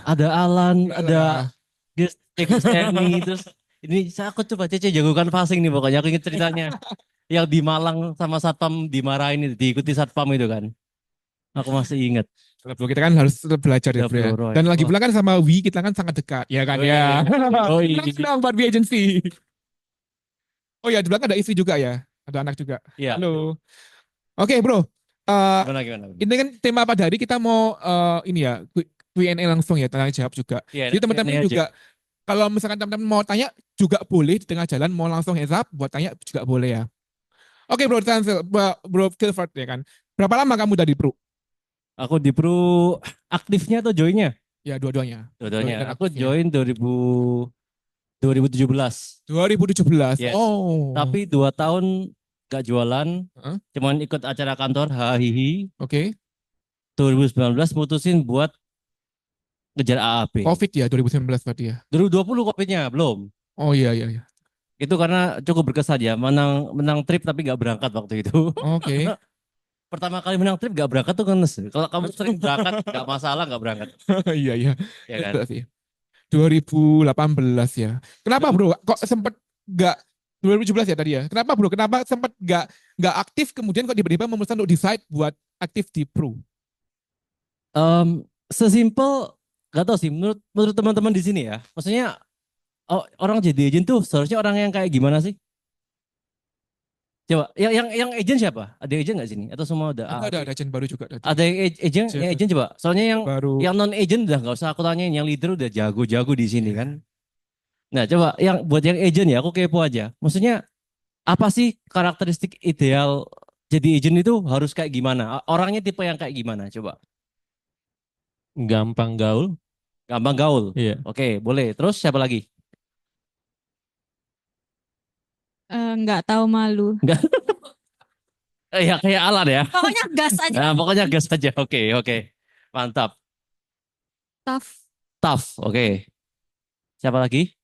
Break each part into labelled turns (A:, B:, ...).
A: Ada Alan,
B: Enggak
A: ada
B: lah.
A: Eni, terus ini aku coba Cece jagokan passing nih pokoknya. Aku inget ceritanya yang di Malang sama satpam dimarahin itu, diikuti satpam itu kan. Aku masih inget.
B: Bro, kita kan harus tetap belajar ya
A: Ya
B: bro ya.
A: Bro Roy.
B: Dan lagi
A: Wah,
B: pula kan sama Wi kita kan sangat dekat ya kan ya. Menang
A: Yoi.
B: dong Barbie Agency. Oh ya di belakang ada istri juga ya. Ada anak juga.
A: Iya,
B: Halo. Oke bro. Eh
A: gimana gimana.
B: ini kan tema pada hari kita mau ini ya Q&A langsung ya tanya jawab juga.
A: Iya,
B: Jadi
A: ini
B: teman-teman
A: aja.
B: juga kalau misalkan teman-teman mau tanya juga boleh di tengah jalan mau langsung heads up buat tanya juga boleh ya. Oke bro, bro Kilford ya kan. Berapa lama kamu dari bro?
A: Aku di Pro aktifnya atau joinnya?
B: Ya dua-duanya. Join
A: Dua-duanya.
B: dan
A: Aku
B: aktifnya.
A: join 2017.
B: 2017.
A: Yes.
B: Oh.
A: Tapi 2 tahun gak jualan,
B: Heeh.
A: cuman ikut acara kantor, hahihi.
B: Oke.
A: 2019 mutusin buat ngejar AAP.
B: COVID ya 2019 berarti ya.
A: 2020 covidnya belum.
B: Oh iya iya iya.
A: Itu karena cukup berkesan ya, menang menang trip tapi gak berangkat waktu itu.
B: Oke.
A: Pertama kali menang trip gak berangkat tuh ngenes. Kalau kamu sering berangkat gak masalah gak berangkat,
B: Iya iya.
A: ya
B: Itu
A: kan?
B: sih. 2018 ya. Kenapa
A: Dulu,
B: bro? Kok sempet gak 2017 ya tadi ya? Kenapa bro? Kenapa sempet gak aktif kemudian kok tiba-tiba memutuskan untuk decide buat aktif di pro?
A: sesimpel gak tau sih menurut menurut teman-teman di sini ya. Maksudnya orang jadi agent tuh seharusnya orang yang kayak gimana sih? Coba, yang agent siapa? Ada agent nggak sini? Atau semua udah
B: Ada
A: AAP?
B: agent baru juga tadi.
A: Ada yang
B: Jeff
A: agent coba. Soalnya
B: baru.
A: yang non agent udah nggak usah aku tanyain. Yang leader udah jago-jago di sini kan.
B: Ya.
A: Nah, coba yang buat yang agent ya, aku kepo aja. Maksudnya apa sih karakteristik ideal jadi agent itu harus kayak gimana? Orangnya tipe yang kayak gimana? Coba.
C: Gampang gaul.
A: Gampang gaul.
C: Iya.
A: Oke, boleh. Terus siapa lagi?
D: Nggak tahu malu.
A: Enggak. Ya kayak Alan ya.
D: Pokoknya gas aja.
A: Nah, pokoknya gas aja. Oke, oke. Mantap.
D: Tough.
A: Tough. Oke. Siapa lagi?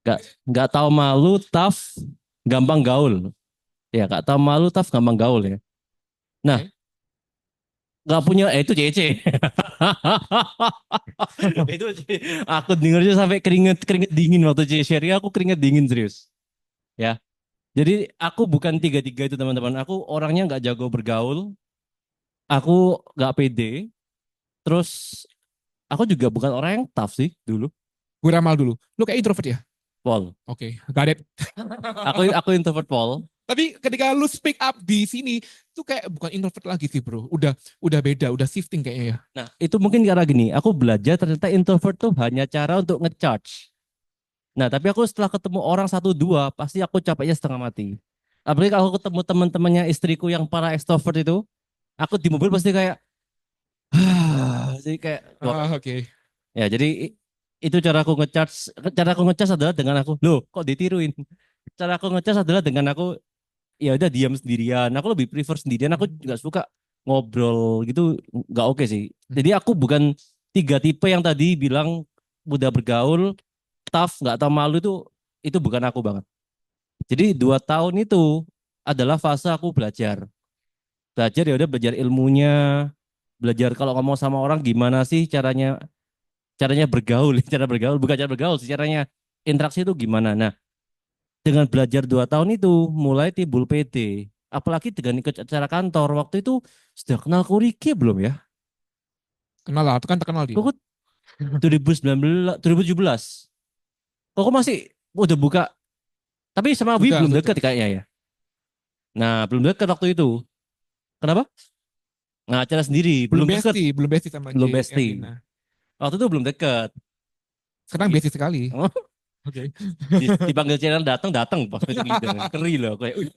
A: Gak, nggak tahu malu, tough, gampang gaul. Ya, gak tahu malu, tough, gampang gaul ya. Nah,
B: Oke.
A: nggak punya, itu CC. Itu aku dengernya sampai keringet keringet dingin waktu CC share. Aku keringet dingin serius. Ya, jadi aku bukan tiga tiga itu teman-teman. Aku orangnya nggak jago bergaul. Aku nggak pede. Terus aku juga bukan orang yang tough sih dulu.
B: Gue ramal dulu. Lu kayak introvert ya?
A: Paul.
B: Oke, got it.
A: Aku introvert Paul.
B: Tapi ketika lu speak up di sini, tuh kayak bukan introvert lagi sih bro. Udah beda, udah shifting kayaknya ya.
A: Nah, itu mungkin karena gini, aku belajar ternyata introvert tuh hanya cara untuk ngecharge. Nah, tapi aku setelah ketemu orang satu dua, pasti aku capeknya setengah mati. Apalagi kalau aku ketemu teman-temannya istriku yang para extrovert itu, aku di mobil pasti kayak, jadi kayak, wah.
B: Ah, oke.
A: Ya, jadi itu cara aku ngecharge adalah dengan aku, loh, kok ditiruin? Cara aku ngecharge adalah dengan aku, ya udah diam sendirian. Aku lebih prefer sendirian. Aku nggak suka ngobrol gitu, nggak oke sih. Jadi aku bukan tiga tipe yang tadi bilang mudah bergaul, tough, nggak tahu malu itu bukan aku banget. Jadi 2 tahun itu adalah fase aku belajar. Belajar ya udah belajar ilmunya, belajar kalau ngomong sama orang gimana sih caranya caranya bergaul, cara bergaul bukan cara bergaul sih caranya interaksi itu gimana. Nah, dengan belajar 2 tahun itu mulai timbul PD. Apalagi dengan ikut acara kantor. Waktu itu sudah kenal Kuriki belum ya?
B: Kenal lah, itu kan terkenal dia.
A: Kok 2019, 2017. Kok masih udah buka. Tapi sama Wi belum
B: Sudah.
A: deket kayaknya ya. Nah, belum deket waktu itu. Kenapa? Nah, acara sendiri, belum deket,
B: Belum bestie sama
A: belum
B: C
A: bestie.
B: Erlina.
A: Waktu itu belum deket.
B: Sekarang
A: Gitu.
B: bestie sekali.
A: Oh,
B: Oke.
A: dipanggil Ceren datang datang pas itu leader. Ngeri loh, kayak "Wih,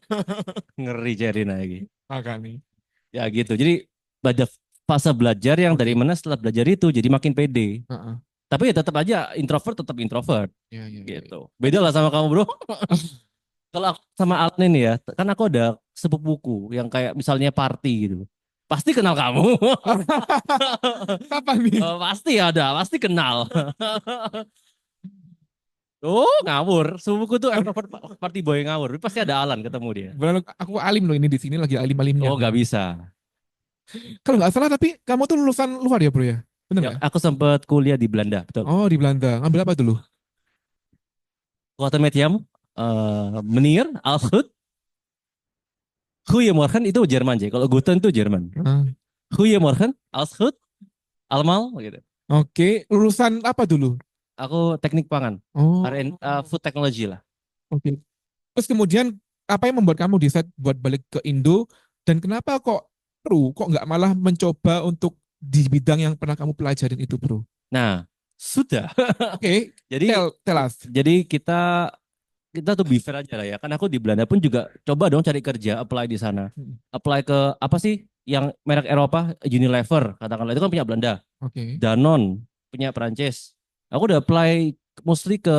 A: ngeri Ceren lagi.
B: Makanya.
A: Ya gitu. Jadi pada fase belajar yang dari
B: Oke.
A: mana setelah belajar itu jadi makin pede.
B: Heeh.
A: Tapi ya tetap aja introvert tetap introvert
B: Ya, ya, ya,
A: gitu.
B: ya.
A: Beda lah sama kamu bro. Kalau aku sama Alan ini ya, kan aku ada sepupuku yang kayak misalnya party gitu. Pasti kenal kamu.
B: Apa nih?
A: Pasti ada, pasti kenal. Oh ngawur, sepupuku tuh introvert party boy ngawur. Pasti ada Alan ketemu dia.
B: Benar, aku alim loh ini di sini lagi alim-alimnya
A: Oh
B: aku
A: nggak
B: ini.
A: bisa.
B: Kalau nggak salah tapi kamu tuh lulusan luar ya bro ya? Bener
A: Ya,
B: nggak?
A: aku sempat kuliah di Belanda, betul.
B: Oh di Belanda. Ngambil apa dulu?
A: Kota Mediam, Meneer, Alfred, Goedemorgen itu Jerman sih. Kalau Guten itu Jerman.
B: Ah,
A: Goedemorgen, Alfred, Allemaal gitu.
B: Oke, lulusan apa dulu?
A: Aku teknik pangan,
B: Oh,
A: food technology lah.
B: oke. Terus kemudian apa yang membuat kamu decide buat balik ke Indo dan kenapa kok bro, kok nggak malah mencoba untuk di bidang yang pernah kamu pelajarin itu bro?
A: Nah, sudah.
B: Oke,
A: Jadi
B: tell us.
A: jadi kita kita tuh be fair aja lah ya. Kan aku di Belanda pun juga coba dong cari kerja, apply di sana.
B: Hmm,
A: Apply ke apa sih yang merek Eropa, Unilever katakanlah itu kan punya Belanda.
B: Oke.
A: Danone punya Perancis. Aku udah apply mostly ke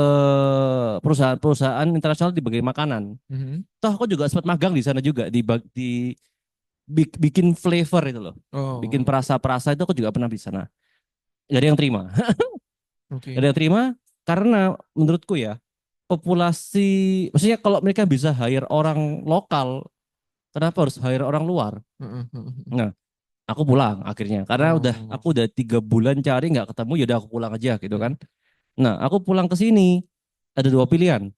A: perusahaan-perusahaan internasional di bagian makanan.
B: Mhm.
A: Toh aku juga sempat magang di sana juga bikin flavor itu loh. Bikin
B: Oh,
A: perasa-perasa itu aku juga pernah di sana. Gak ada yang terima. Gak
B: oke.
A: ada yang terima karena menurutku ya populasi, maksudnya kalau mereka bisa hire orang lokal, kenapa harus hire orang luar?
B: Heeh, heeh, heeh.
A: Nah, aku pulang akhirnya karena
B: Oh,
A: aku udah 3 bulan cari nggak ketemu, ya udah aku pulang aja gitu
B: ya.
A: kan. Nah, aku pulang ke sini ada dua pilihan,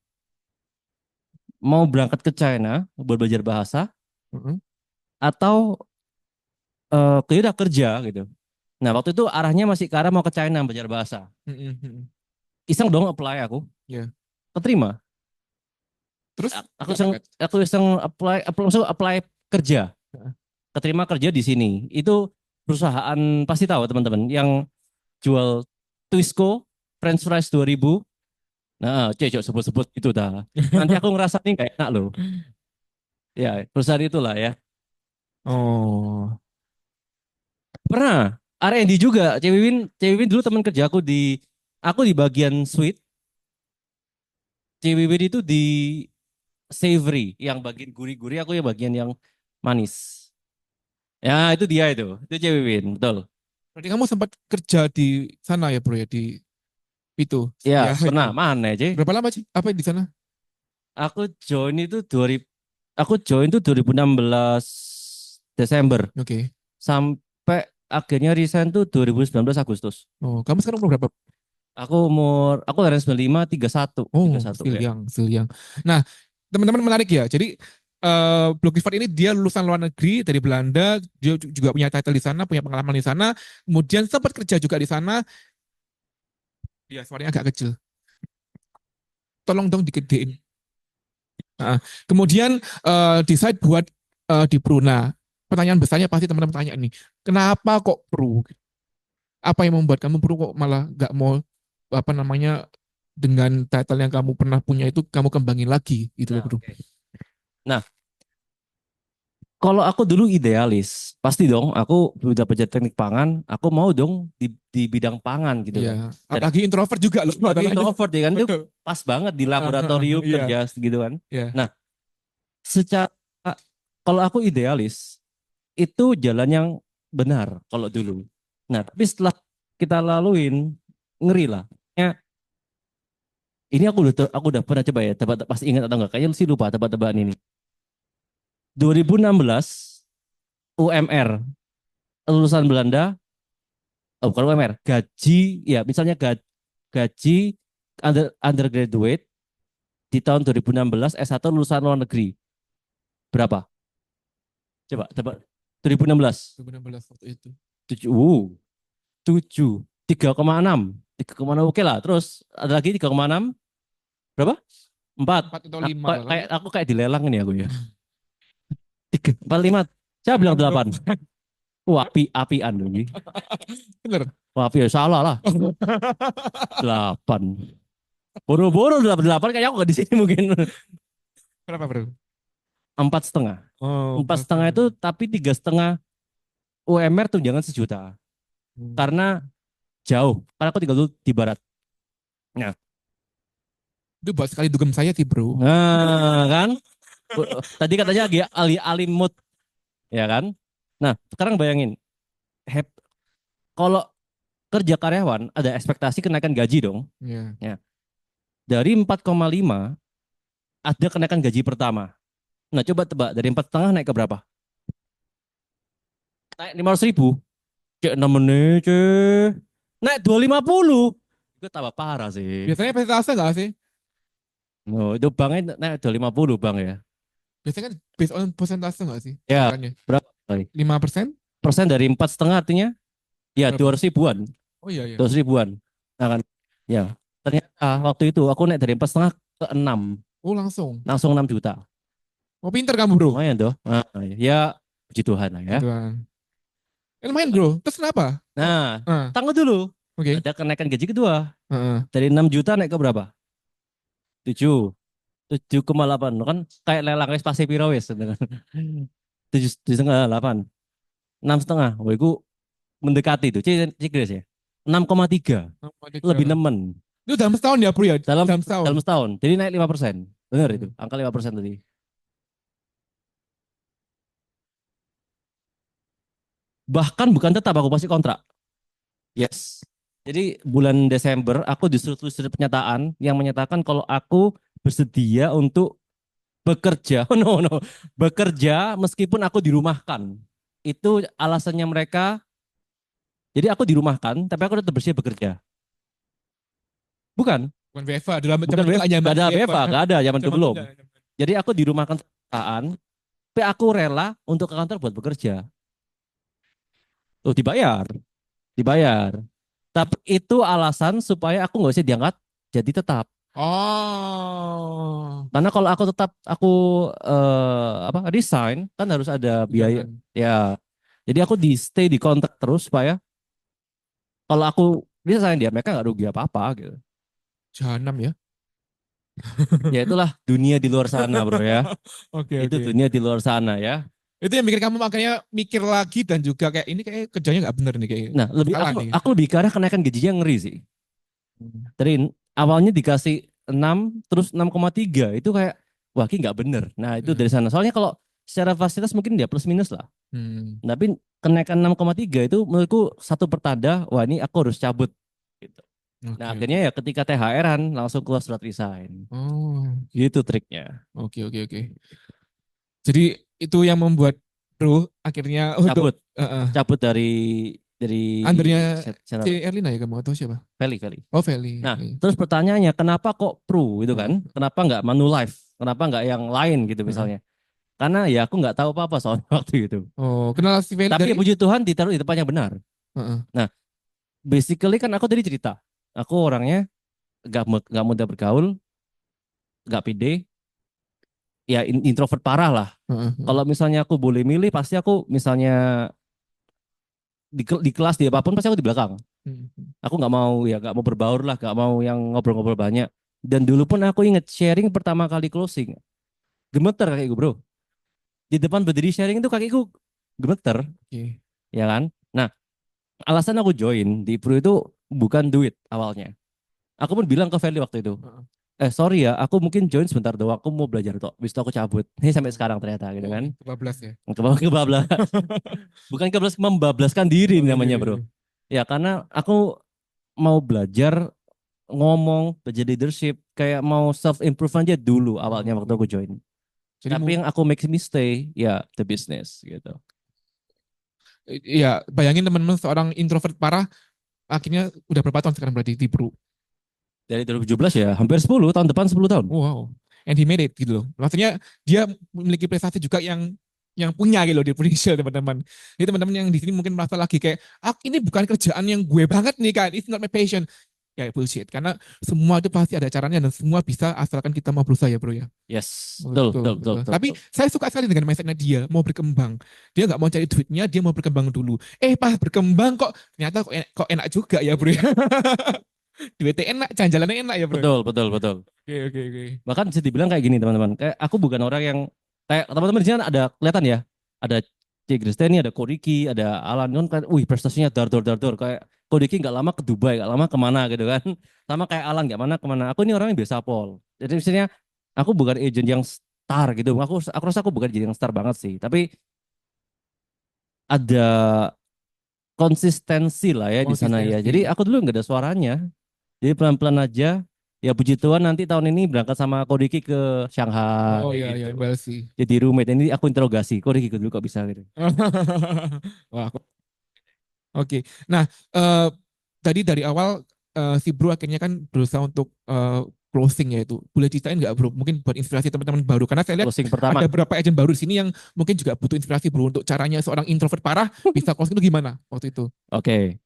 A: mau berangkat ke China buat belajar bahasa
B: Heeh,
A: atau udah kerja gitu. Nah, waktu itu arahnya masih ke arah mau ke China belajar bahasa.
B: heeh, heeh.
A: Iseng dong apply aku,
B: Ya.
A: keterima.
B: Terus
A: Aku
B: nggak
A: iseng,
B: berangkat.
A: aku iseng langsung apply kerja,
B: Heeh.
A: keterima kerja di sini. Itu perusahaan pasti tahu teman-teman yang jual Twisco, French fries 2000. Nah, cocok sebut-sebut itu dah. Nanti aku ngerasa ini nggak enak loh. Ya, perusahaan itulah ya.
B: Oh,
A: Pernah R&D juga. Cewek dulu teman kerja aku di bagian sweet. Cewek itu di savory, yang bagian gurih-gurih, aku ya bagian yang manis. Ya, itu dia itu Cewek, betul.
B: berarti kamu sempat kerja di sana ya bro ya di itu.
A: Ya,
B: Ya
A: pernah
B: itu.
A: mana, Cek?
B: Berapa lama sih? Apa di sana?
A: Aku join itu 2000, aku join itu 2016 Desember
B: Oke.
A: sampai akhirnya resign tuh 2019 Agustus.
B: Oh, kamu sekarang umur berapa?
A: Aku lahir 95, 31,
B: Oh,
A: 31
B: still
A: ya.
B: young, still young. Nah, teman-teman menarik ya. Jadi Blue Clifford ini dia lulusan luar negeri dari Belanda, dia juga punya title di sana, punya pengalaman di sana, kemudian sempat kerja juga di sana. Ya, suaranya agak kecil. Tolong dong digedein. Nah, kemudian decide buat di Peru. Nah, pertanyaan besarnya pasti teman-teman tanya nih, kenapa kok Peru? Apa yang membuat kamu Peru kok malah nggak mau apa namanya dengan title yang kamu pernah punya itu kamu kembangin lagi gitu loh
A: Nah,
B: Bro.
A: oke. Nah, kalau aku dulu idealis, pasti dong aku udah belajar teknik pangan, aku mau dong di bidang pangan gitu
B: Iya,
A: kan. Dan
B: apalagi introvert juga loh
A: lagi
B: masalahnya.
A: introvert ya kan, itu
B: Betul.
A: pas banget di laboratorium
B: Iya,
A: kerja gitu kan.
B: iya.
A: Nah, secara kalau aku idealis, itu jalan yang benar kalau dulu. Nah, tapi setelah kita laluin, ngeri lah. Ya, ini aku udah pernah coba ya, tebak pasti ingat atau enggak? Kayaknya sih lupa tebak-tebakan ini. 2016 UMR lulusan Belanda, oh bukan UMR, gaji ya misalnya gaji undergraduate di tahun 2016 S1 lulusan luar negeri berapa? Coba tebak. 2016.
B: 2016 waktu itu.
A: 7. 7. 3,6. 3,6 oke lah. Terus ada lagi 3,6. Berapa? 4.
B: 4 atau 5 lah kan?
A: Aku kayak dilelang ini aku ya. 3, 4, 5. Saya bilang 8. Wah, apian loh ini.
B: Bener.
A: Wah, api salah lah. 8. Boro-boro 8 kayaknya aku gak di sini mungkin.
B: Berapa bro?
A: 4,5.
B: Oh,
A: 4,5 itu tapi 3,5 UMR tunjangan sejuta. Karena jauh. Karena aku tinggal dulu di barat. Nah,
B: Itu buat sekali dugem saya sih bro.
A: kan? Tadi katanya lagi alih-alih mood, ya kan? Nah, sekarang bayangin, hep- kalau kerja karyawan ada ekspektasi kenaikan gaji dong.
B: Iya.
A: Ya. Dari 4,5 ada kenaikan gaji pertama. Nah, coba tebak dari 4,5 naik ke berapa? naik 500.000. Cek 6 menit, cek. Naik 250. Itu tambah parah sih.
B: Biasanya persentase nggak sih?
A: Oh, itu banknya naik 250 bang ya.
B: Biasanya kan based on persentase nggak sih?
A: Ya,
B: Anggarannya.
A: berapa? Sorry.
B: 5%?
A: Persen dari 4,5 artinya? Ya,
B: Berapa?
A: 200 ribuan.
B: Oh iya, iya.
A: 200 ribuan. Nah kan, ya. Ternyata waktu itu aku naik dari 4,5 ke 6.
B: Oh langsung.
A: Langsung 6 juta.
B: Oh pinter kamu bro.
A: Lumayan tuh. Nah, ya, puji Tuhan lah ya.
B: Gitu kan. Lumayan bro. Terus kenapa?
A: Nah,
B: Ah,
A: tunggu dulu.
B: oke.
A: Ada kenaikan gaji kedua.
B: Heeh.
A: Dari 6 juta naik ke berapa? 7. 7,8. Kan kayak lelang wis pasti piro wis. 7,5, 8. 6,5. Wah, itu mendekati itu. Cik ya. 6,3.
B: Nama dia
A: Lebih
B: Kira.
A: nemen.
B: Itu dalam setahun ya bro ya?
A: Dalam
B: Dalam setahun.
A: dalam setahun. Jadi naik 5%. Benar itu.
B: Hmm.
A: Angka 5% tadi. Bahkan bukan tetap aku pasti kontrak. Yes. Jadi bulan Desember aku disuruh tulis surat pernyataan yang menyatakan kalau aku bersedia untuk bekerja. Oh, no, no. Bekerja meskipun aku dirumahkan. Itu alasannya mereka. Jadi aku dirumahkan, tapi aku tetap bersedia bekerja. Bukan.
B: Bukan WFA. Dalam
A: Bukan
B: zaman itu
A: WFH.
B: nggak nyaman
A: Gak ada
B: WFA.
A: WFH. Gak ada. Zaman itu
B: Zaman itu
A: belum.
B: nggak nyaman.
A: Jadi aku dirumahkan perusahaan, tapi aku rela untuk ke kantor buat bekerja. Tuh dibayar. Dibayar. Tapi itu alasan supaya aku nggak usah diangkat jadi tetap.
B: Oh.
A: Karena kalau aku tetap apa resign kan harus ada biaya
B: Jangan.
A: ya. Jadi aku di stay di kontrak terus supaya kalau aku resign dia mereka nggak rugi apa-apa gitu.
B: Jahanam ya.
A: Ya itulah dunia di luar sana bro ya.
B: Oke,
A: Itu
B: oke.
A: dunia di luar sana ya.
B: Itu yang bikin kamu makanya mikir lagi dan juga kayak ini kayak kerjanya nggak bener nih kayak
A: Nah lebih
B: salah
A: aku
B: nih.
A: aku lebih ke arah kenaikan gajinya ngeri sih. Dari awalnya dikasih 6 terus 6,3 itu kayak wah ini nggak bener. Nah itu
B: Hmm.
A: dari sana. Soalnya kalau secara fasilitas mungkin dia plus minus lah.
B: Hmm.
A: Tapi kenaikan 6,3 itu menurutku satu pertanda, wah ini aku harus cabut. Gitu. Nah
B: Oke, oke.
A: akhirnya ya ketika THR-an langsung keluar surat resign.
B: Oh,
A: Gitu triknya.
B: oke, oke, oke. Jadi itu yang membuat bro akhirnya untuk
A: Cabut, cabut dari
B: undernya
A: channel
B: si Erlina ya kamu atau siapa?
A: Feli, Feli.
B: Oh Feli.
A: Nah terus pertanyaannya kenapa kok Pro itu
B: Heeh,
A: kan? Kenapa nggak Manulife? Kenapa nggak yang lain gitu
B: heeh.
A: misalnya? Karena ya aku nggak tahu apa-apa soal waktu itu.
B: Oh, kenal si Feli
A: Tapi
B: dari
A: ya puji Tuhan ditaruh di tempat yang benar.
B: heeh.
A: Nah basically kan aku tadi cerita. Aku orangnya nggak mudah bergaul, nggak pede, ya introvert parah lah.
B: Heeh, heeh.
A: Kalau misalnya aku boleh milih, pasti aku misalnya di kelas di apapun pasti aku di belakang.
B: Hmm,
A: Aku nggak mau ya nggak mau berbaur lah, nggak mau yang ngobrol-ngobrol banyak. Dan dulu pun aku inget sharing pertama kali closing, gemeter kakiku bro. Di depan berdiri sharing itu kakiku gemeter,
B: oke.
A: ya kan? Nah alasan aku join di Pro itu bukan duit awalnya. Aku pun bilang ke Feli waktu itu,
B: Heeh.
A: sorry ya, aku mungkin join sebentar doang, aku mau belajar tok. Habis itu aku cabut. Ini sampai sekarang ternyata gitu
B: Oh,
A: kan.
B: kebablas ya.
A: Kebablas. Bukan kebablas, membablaskan diri
B: Kebablas
A: namanya
B: diri.
A: bro. Ya karena aku mau belajar ngomong, belajar leadership, kayak mau self improve aja dulu awalnya waktu
B: Oke.
A: aku join.
B: Jadi
A: Tapi yang aku make me stay, ya the business gitu.
B: ya bayangin teman-teman seorang introvert parah akhirnya udah berapa tahun sekarang berarti di Pro.
A: Dari 2017 ya, hampir 10 tahun depan 10 tahun.
B: Wow. And he made it gitu loh. Maksudnya dia memiliki prestasi juga yang punya gitu loh di Indonesia teman-teman. Jadi teman-teman yang di sini mungkin merasa lagi kayak, ah ini bukan kerjaan yang gue banget nih kan, it's not my passion. Ya bullshit, karena semua itu pasti ada caranya dan semua bisa asalkan kita mau berusaha ya bro ya.
A: Yes, betul,
B: Betul,
A: betul, betul,
B: betul.
A: betul,
B: Tapi
A: betul.
B: saya suka sekali dengan mindsetnya dia, mau berkembang. Dia nggak mau cari duitnya, dia mau berkembang dulu. Pas berkembang kok ternyata kok enak juga ya bro ya. Duitnya enak, jalan-jalannya enak ya bro.
A: Betul, betul, betul.
B: Oke, oke, oke.
A: Bahkan bisa dibilang kayak gini teman-teman. Kayak aku bukan orang yang kayak teman-teman di sini kan ada kelihatan ya. Ada Cik Kristeni, ada Koriki, ada Alan kan, wih prestasinya dar dar. Kayak Koriki nggak lama ke Dubai, nggak lama kemana gitu kan. Sama kayak Alan nggak mana kemana. Aku ini orang yang biasa Pol. Jadi misalnya aku bukan agent yang star gitu. Aku rasa aku bukan jadi yang star banget sih. Tapi ada konsistensi lah ya di sana ya. Jadi
B: Konsistensi.
A: aku dulu nggak ada suaranya. Jadi pelan-pelan aja Ya puji Tuhan nanti tahun ini berangkat sama Kodiki ke Shanghai
B: Oh iya
A: gitu.
B: iya, well sih.
A: Jadi roommate ini aku interogasi, Kodiki dulu kok bisa gitu.
B: Wah, oke. Nah, tadi dari awal si Bro akhirnya kan berusaha untuk closing ya itu. Boleh ceritain nggak Bro? Mungkin buat inspirasi teman-teman baru. Karena saya lihat
A: Closing pertama.
B: ada beberapa agent baru di sini yang mungkin juga butuh inspirasi Bro untuk caranya seorang introvert parah bisa closing itu gimana waktu itu?
A: Oke.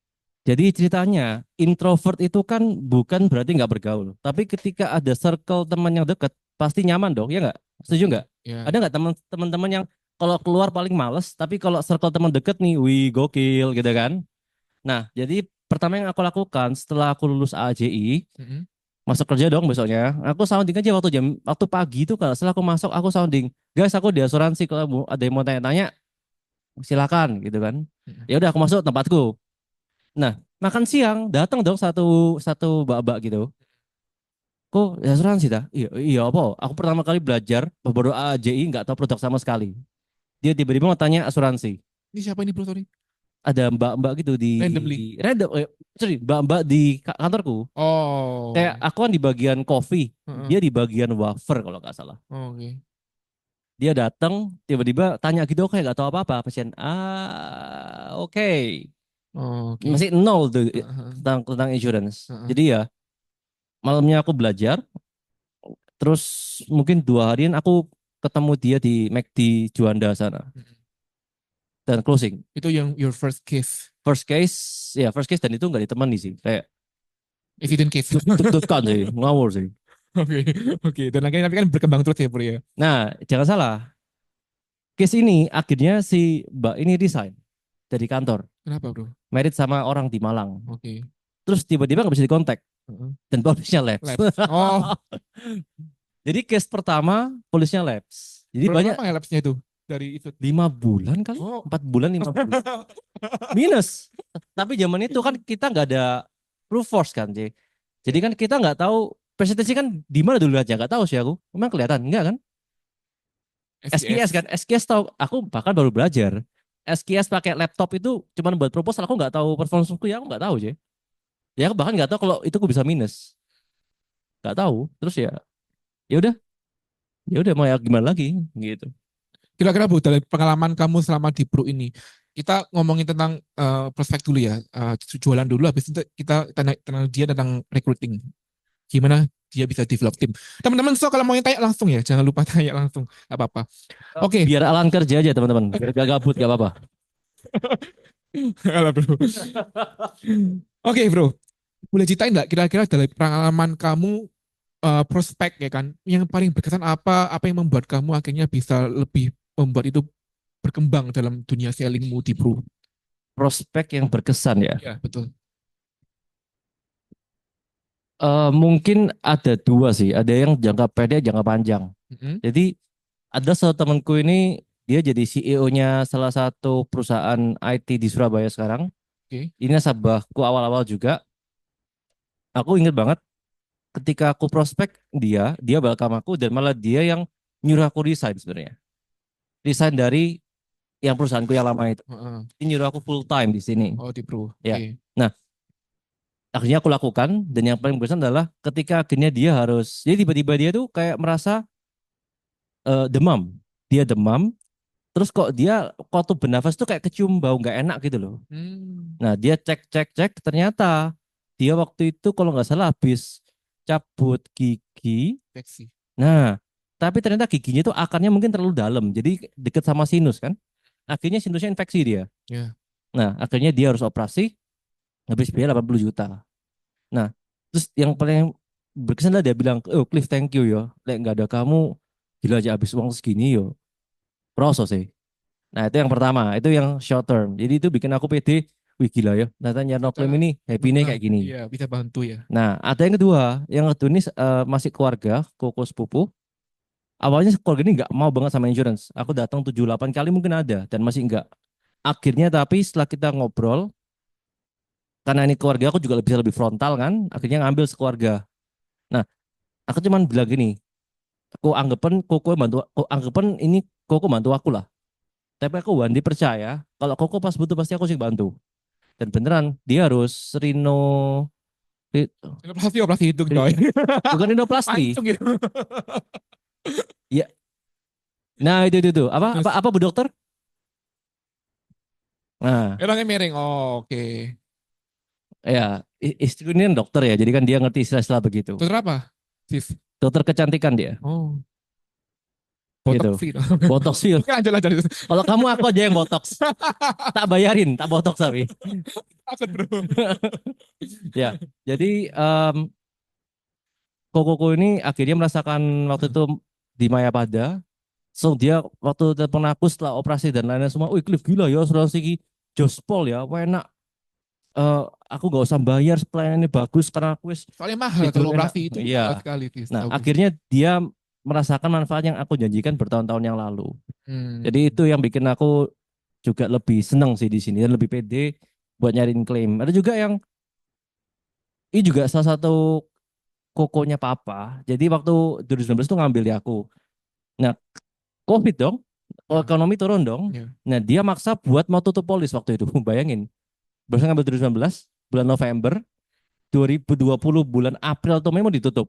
A: Jadi ceritanya introvert itu kan bukan berarti nggak bergaul, tapi ketika ada circle teman yang dekat pasti nyaman dong, ya nggak? Setuju
B: Oke.
A: nggak?
B: Ya.
A: Ada nggak teman-teman yang kalau keluar paling males, tapi kalau circle teman deket nih, wih gokil gitu kan? Nah, jadi pertama yang aku lakukan setelah aku lulus AJI,
B: Mm-mm.
A: masuk kerja dong besoknya. Aku sounding aja waktu pagi itu kalau setelah aku masuk aku sounding, guys aku di asuransi kalau ada yang mau tanya-tanya silakan gitu kan.
B: Mm-mm.
A: Ya udah aku masuk tempatku. Nah, makan siang datang dong satu satu mbak-mbak gitu. Kok di asuransi dah? Iya, iya apa? Aku pertama kali belajar baru AJI nggak tahu produk sama sekali. Dia tiba-tiba mau tanya asuransi.
B: Ini siapa ini Bro? Sorry.
A: Ada mbak-mbak gitu di
B: Randomly.
A: random, sorry, mbak-mbak di kantorku.
B: Oh.
A: Kayak aku kan di bagian coffee,
B: Heeh.
A: dia di bagian wafer kalau nggak salah.
B: Oke.
A: Dia datang tiba-tiba tanya gitu kayak nggak tahu apa-apa pasien. Oke.
B: Oke.
A: Masih nol tuh
B: Heeh.
A: tentang insurance.
B: Heeh.
A: Jadi ya malamnya aku belajar, terus mungkin 2 harian aku ketemu dia di McD Juanda sana
B: Mm-mm.
A: dan closing.
B: Itu yang your first case.
A: First case, ya first case dan itu nggak ditemani sih, kayak
B: Accident case.
A: deg-degan sih, ngawur sih.
B: Oke, oke. Dan akhirnya tapi kan berkembang terus ya, Bro ya.
A: Nah, jangan salah, case ini akhirnya si Mbak ini resign dari kantor,
B: Kenapa, Bro?
A: married sama orang di Malang.
B: Oke.
A: Terus tiba-tiba nggak bisa dikontak
B: Heeh.
A: dan polisnya lapse.
B: Labs. Oh,
A: Jadi case pertama polisnya lapse. Jadi
B: berapa
A: banyak
B: lama ya lapsnya itu dari itu?
A: 5 bulan kali,
B: Oh.
A: 4 bulan 5 bulan minus. Tapi zaman itu kan kita nggak ada proof force kan, J. Jadi kan kita nggak tahu presentasi kan di mana dulu aja nggak tahu sih aku. Emang kelihatan enggak kan? SKS
B: SKS.
A: kan, SKS tahu. Aku bahkan baru belajar. SKS pakai laptop itu cuman buat proposal. Aku nggak tahu performanceku ya, aku nggak tahu, J. Ya aku bahkan nggak tahu kalau itu aku bisa minus. Nggak tahu. Terus ya udah, ya udah mau ya gimana lagi gitu.
B: Kira-kira Bu, dari pengalaman kamu selama di Bro ini, kita ngomongin tentang prospek dulu ya, jualan dulu, habis itu kita tanya dia tentang recruiting. Gimana dia bisa develop tim. Teman-teman, so kalau mau tanya langsung ya, jangan lupa tanya langsung, nggak apa-apa. Oke,
A: Biar alan kerja aja teman-teman. Biar gak gabut gak apa-apa.
B: halo Bro. Oke Bro, boleh ceritain nggak kira-kira dari pengalaman kamu prospek ya kan, yang paling berkesan apa yang membuat kamu akhirnya bisa lebih membuat itu berkembang dalam dunia sellingmu di Bro?
A: Prospek yang berkesan ya.
B: Ya, betul.
A: Mungkin ada dua sih. Ada yang jangka pendek, jangka panjang.
B: Mm-mm.
A: Jadi ada satu temanku ini dia jadi CEO-nya salah satu perusahaan IT di Surabaya sekarang.
B: Oke.
A: Ini nasabahku awal-awal juga. Aku inget banget ketika aku prospek dia welcome aku dan malah dia yang nyuruh aku resign sebenarnya. Resign dari yang perusahaanku yang lama itu.
B: Heeh.
A: Dia nyuruh aku full time di sini.
B: Oh di Bro.
A: Ya.
B: Oke.
A: Nah, akhirnya aku lakukan dan yang paling berkesan adalah ketika akhirnya dia harus jadi tiba-tiba dia tuh kayak merasa demam. Dia demam, terus kok dia waktu bernafas tuh kayak kecium bau nggak enak gitu loh.
B: Hmm.
A: Nah, dia cek ternyata dia waktu itu kalau nggak salah habis cabut gigi.
B: Seksi.
A: Nah, tapi ternyata giginya itu akarnya mungkin terlalu dalam, jadi deket sama sinus kan. Akhirnya sinusnya infeksi dia.
B: Ya.
A: Nah, akhirnya dia harus operasi, habis biaya 80 juta. Nah, terus yang paling berkesan adalah dia bilang, oh Cliff thank you ya, lek nggak ada kamu, gila aja habis uang segini yo, proso sih. Nah itu yang pertama, itu yang short term. Jadi itu bikin aku pede, wih gila ya, ternyata Nyarno Claim
B: Kita,
A: ini happy-nya kayak gini.
B: iya bisa bantu ya.
A: Nah ada yang kedua ini masih keluarga, koko sepupu. Awalnya keluarga ini nggak mau banget sama insurance. Aku datang 7 8 kali mungkin ada, dan masih enggak. Akhirnya tapi setelah kita ngobrol, karena ini keluarga aku juga bisa lebih frontal kan, akhirnya ngambil sekeluarga. Nah, aku cuman bilang gini, aku anggapan ini koko bantu aku lah. Tapi aku Wandi percaya kalau koko pas butuh pasti aku sih bantu. Dan beneran dia harus
B: Operasi hidung coy.
A: Bukan endoplasti.
B: Pancung gitu.
A: Ya. Nah, itu. Apa
B: Terus
A: apa Bu Dokter? Nah,
B: emangnya miring. Oh, oke.
A: ya istriku ini kan dokter ya, jadi kan dia ngerti istilah-istilah begitu.
B: Terus apa? Sis.
A: Dokter kecantikan dia,
B: Oh, botok
A: gitu.
B: sih.
A: Botox feel.
B: Lanjut.
A: Kalau kamu aku aja yang botox, tak bayarin, tak botox tapi.
B: Takut bro.
A: Ya, jadi Kokoko ini akhirnya merasakan waktu itu di Mayapada. So dia waktu telepon aku setelah operasi dan lain-lain semua, wih Cliff gila ya, asuransi ki jospol ya, wah enak. Aku gak usah bayar, pelayanannya bagus karena aku wis
B: Soalnya mahal
A: tidur
B: kalau
A: enak.
B: operasi itu mahal
A: Iya.
B: sekali. Sis.
A: Nah,
B: Tahu.
A: akhirnya dia merasakan manfaat yang aku janjikan bertahun-tahun yang lalu.
B: Hmm.
A: Jadi itu yang bikin aku juga lebih seneng sih di sini dan lebih pede buat nyariin klaim. Ada juga yang ini juga salah satu kokonya papa. Jadi waktu 2019 tuh ngambil di aku. Nah, COVID dong,
B: Ya,
A: ekonomi turun dong.
B: ya.
A: Nah, dia maksa buat mau tutup polis waktu itu. Bayangin. Baru ngambil 2019, bulan November, 2020 bulan April atau Mei mau ditutup.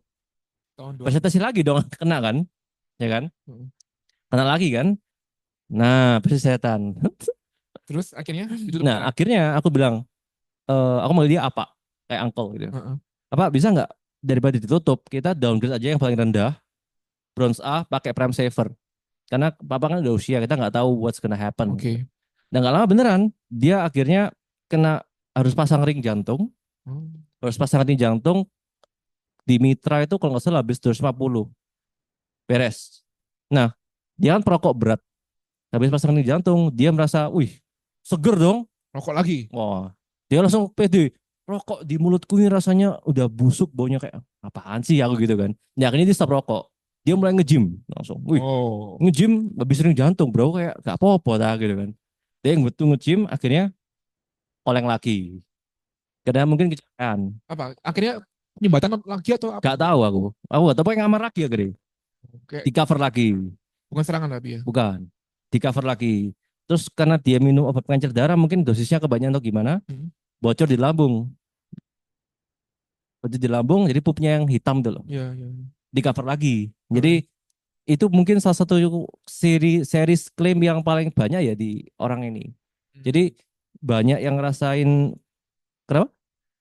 B: Tahun 2000.
A: Presentasi lagi dong, kena kan? Ya kan?
B: Hmm.
A: Kena lagi kan? Nah, persetan.
B: Terus akhirnya ditutup
A: Nah,
B: beneran.
A: akhirnya aku bilang, aku mau dia apa? Kayak uncle gitu.
B: Heeh.
A: Apa bisa nggak daripada ditutup, kita downgrade aja yang paling rendah, bronze A, pakai prime saver. Karena papa kan udah usia, kita nggak tahu what's gonna happen.
B: Oke.
A: Dan nggak lama beneran, dia akhirnya kena harus pasang ring jantung,
B: Oh.
A: harus pasang ring jantung di Mitra itu kalau nggak salah habis 250 beres. Nah, dia kan perokok berat, habis pasang ring jantung, dia merasa, wih, seger dong.
B: Rokok lagi.
A: Wah, dia langsung pede. Rokok di mulutku ini rasanya udah busuk, baunya kayak apaan sih aku gitu kan. Ya akhirnya dia stop rokok. Dia mulai nge-gym langsung. Wih,
B: Oh.
A: nge-gym lebih sering jantung bro, kayak gak apa-apa dah gitu kan. Dia yang betul nge-gym akhirnya oleng lagi. Karena mungkin kecelakaan.
B: Apa? Akhirnya penyumbatan lagi atau apa?
A: Gak tahu aku. Aku gak tahu apa yang ngamar lagi ya gede.
B: Oke.
A: Di cover lagi.
B: Bukan serangan tapi ya.
A: Bukan. Di cover lagi. Terus karena dia minum obat pengencer darah mungkin dosisnya kebanyakan atau gimana.
B: Hmm.
A: Bocor di lambung. Bocor di lambung jadi pupnya yang hitam tuh loh.
B: Ya, ya.
A: Di cover lagi.
B: Heeh.
A: Jadi itu mungkin salah satu series klaim yang paling banyak ya di orang ini.
B: Hmm.
A: Jadi banyak yang ngerasain kenapa?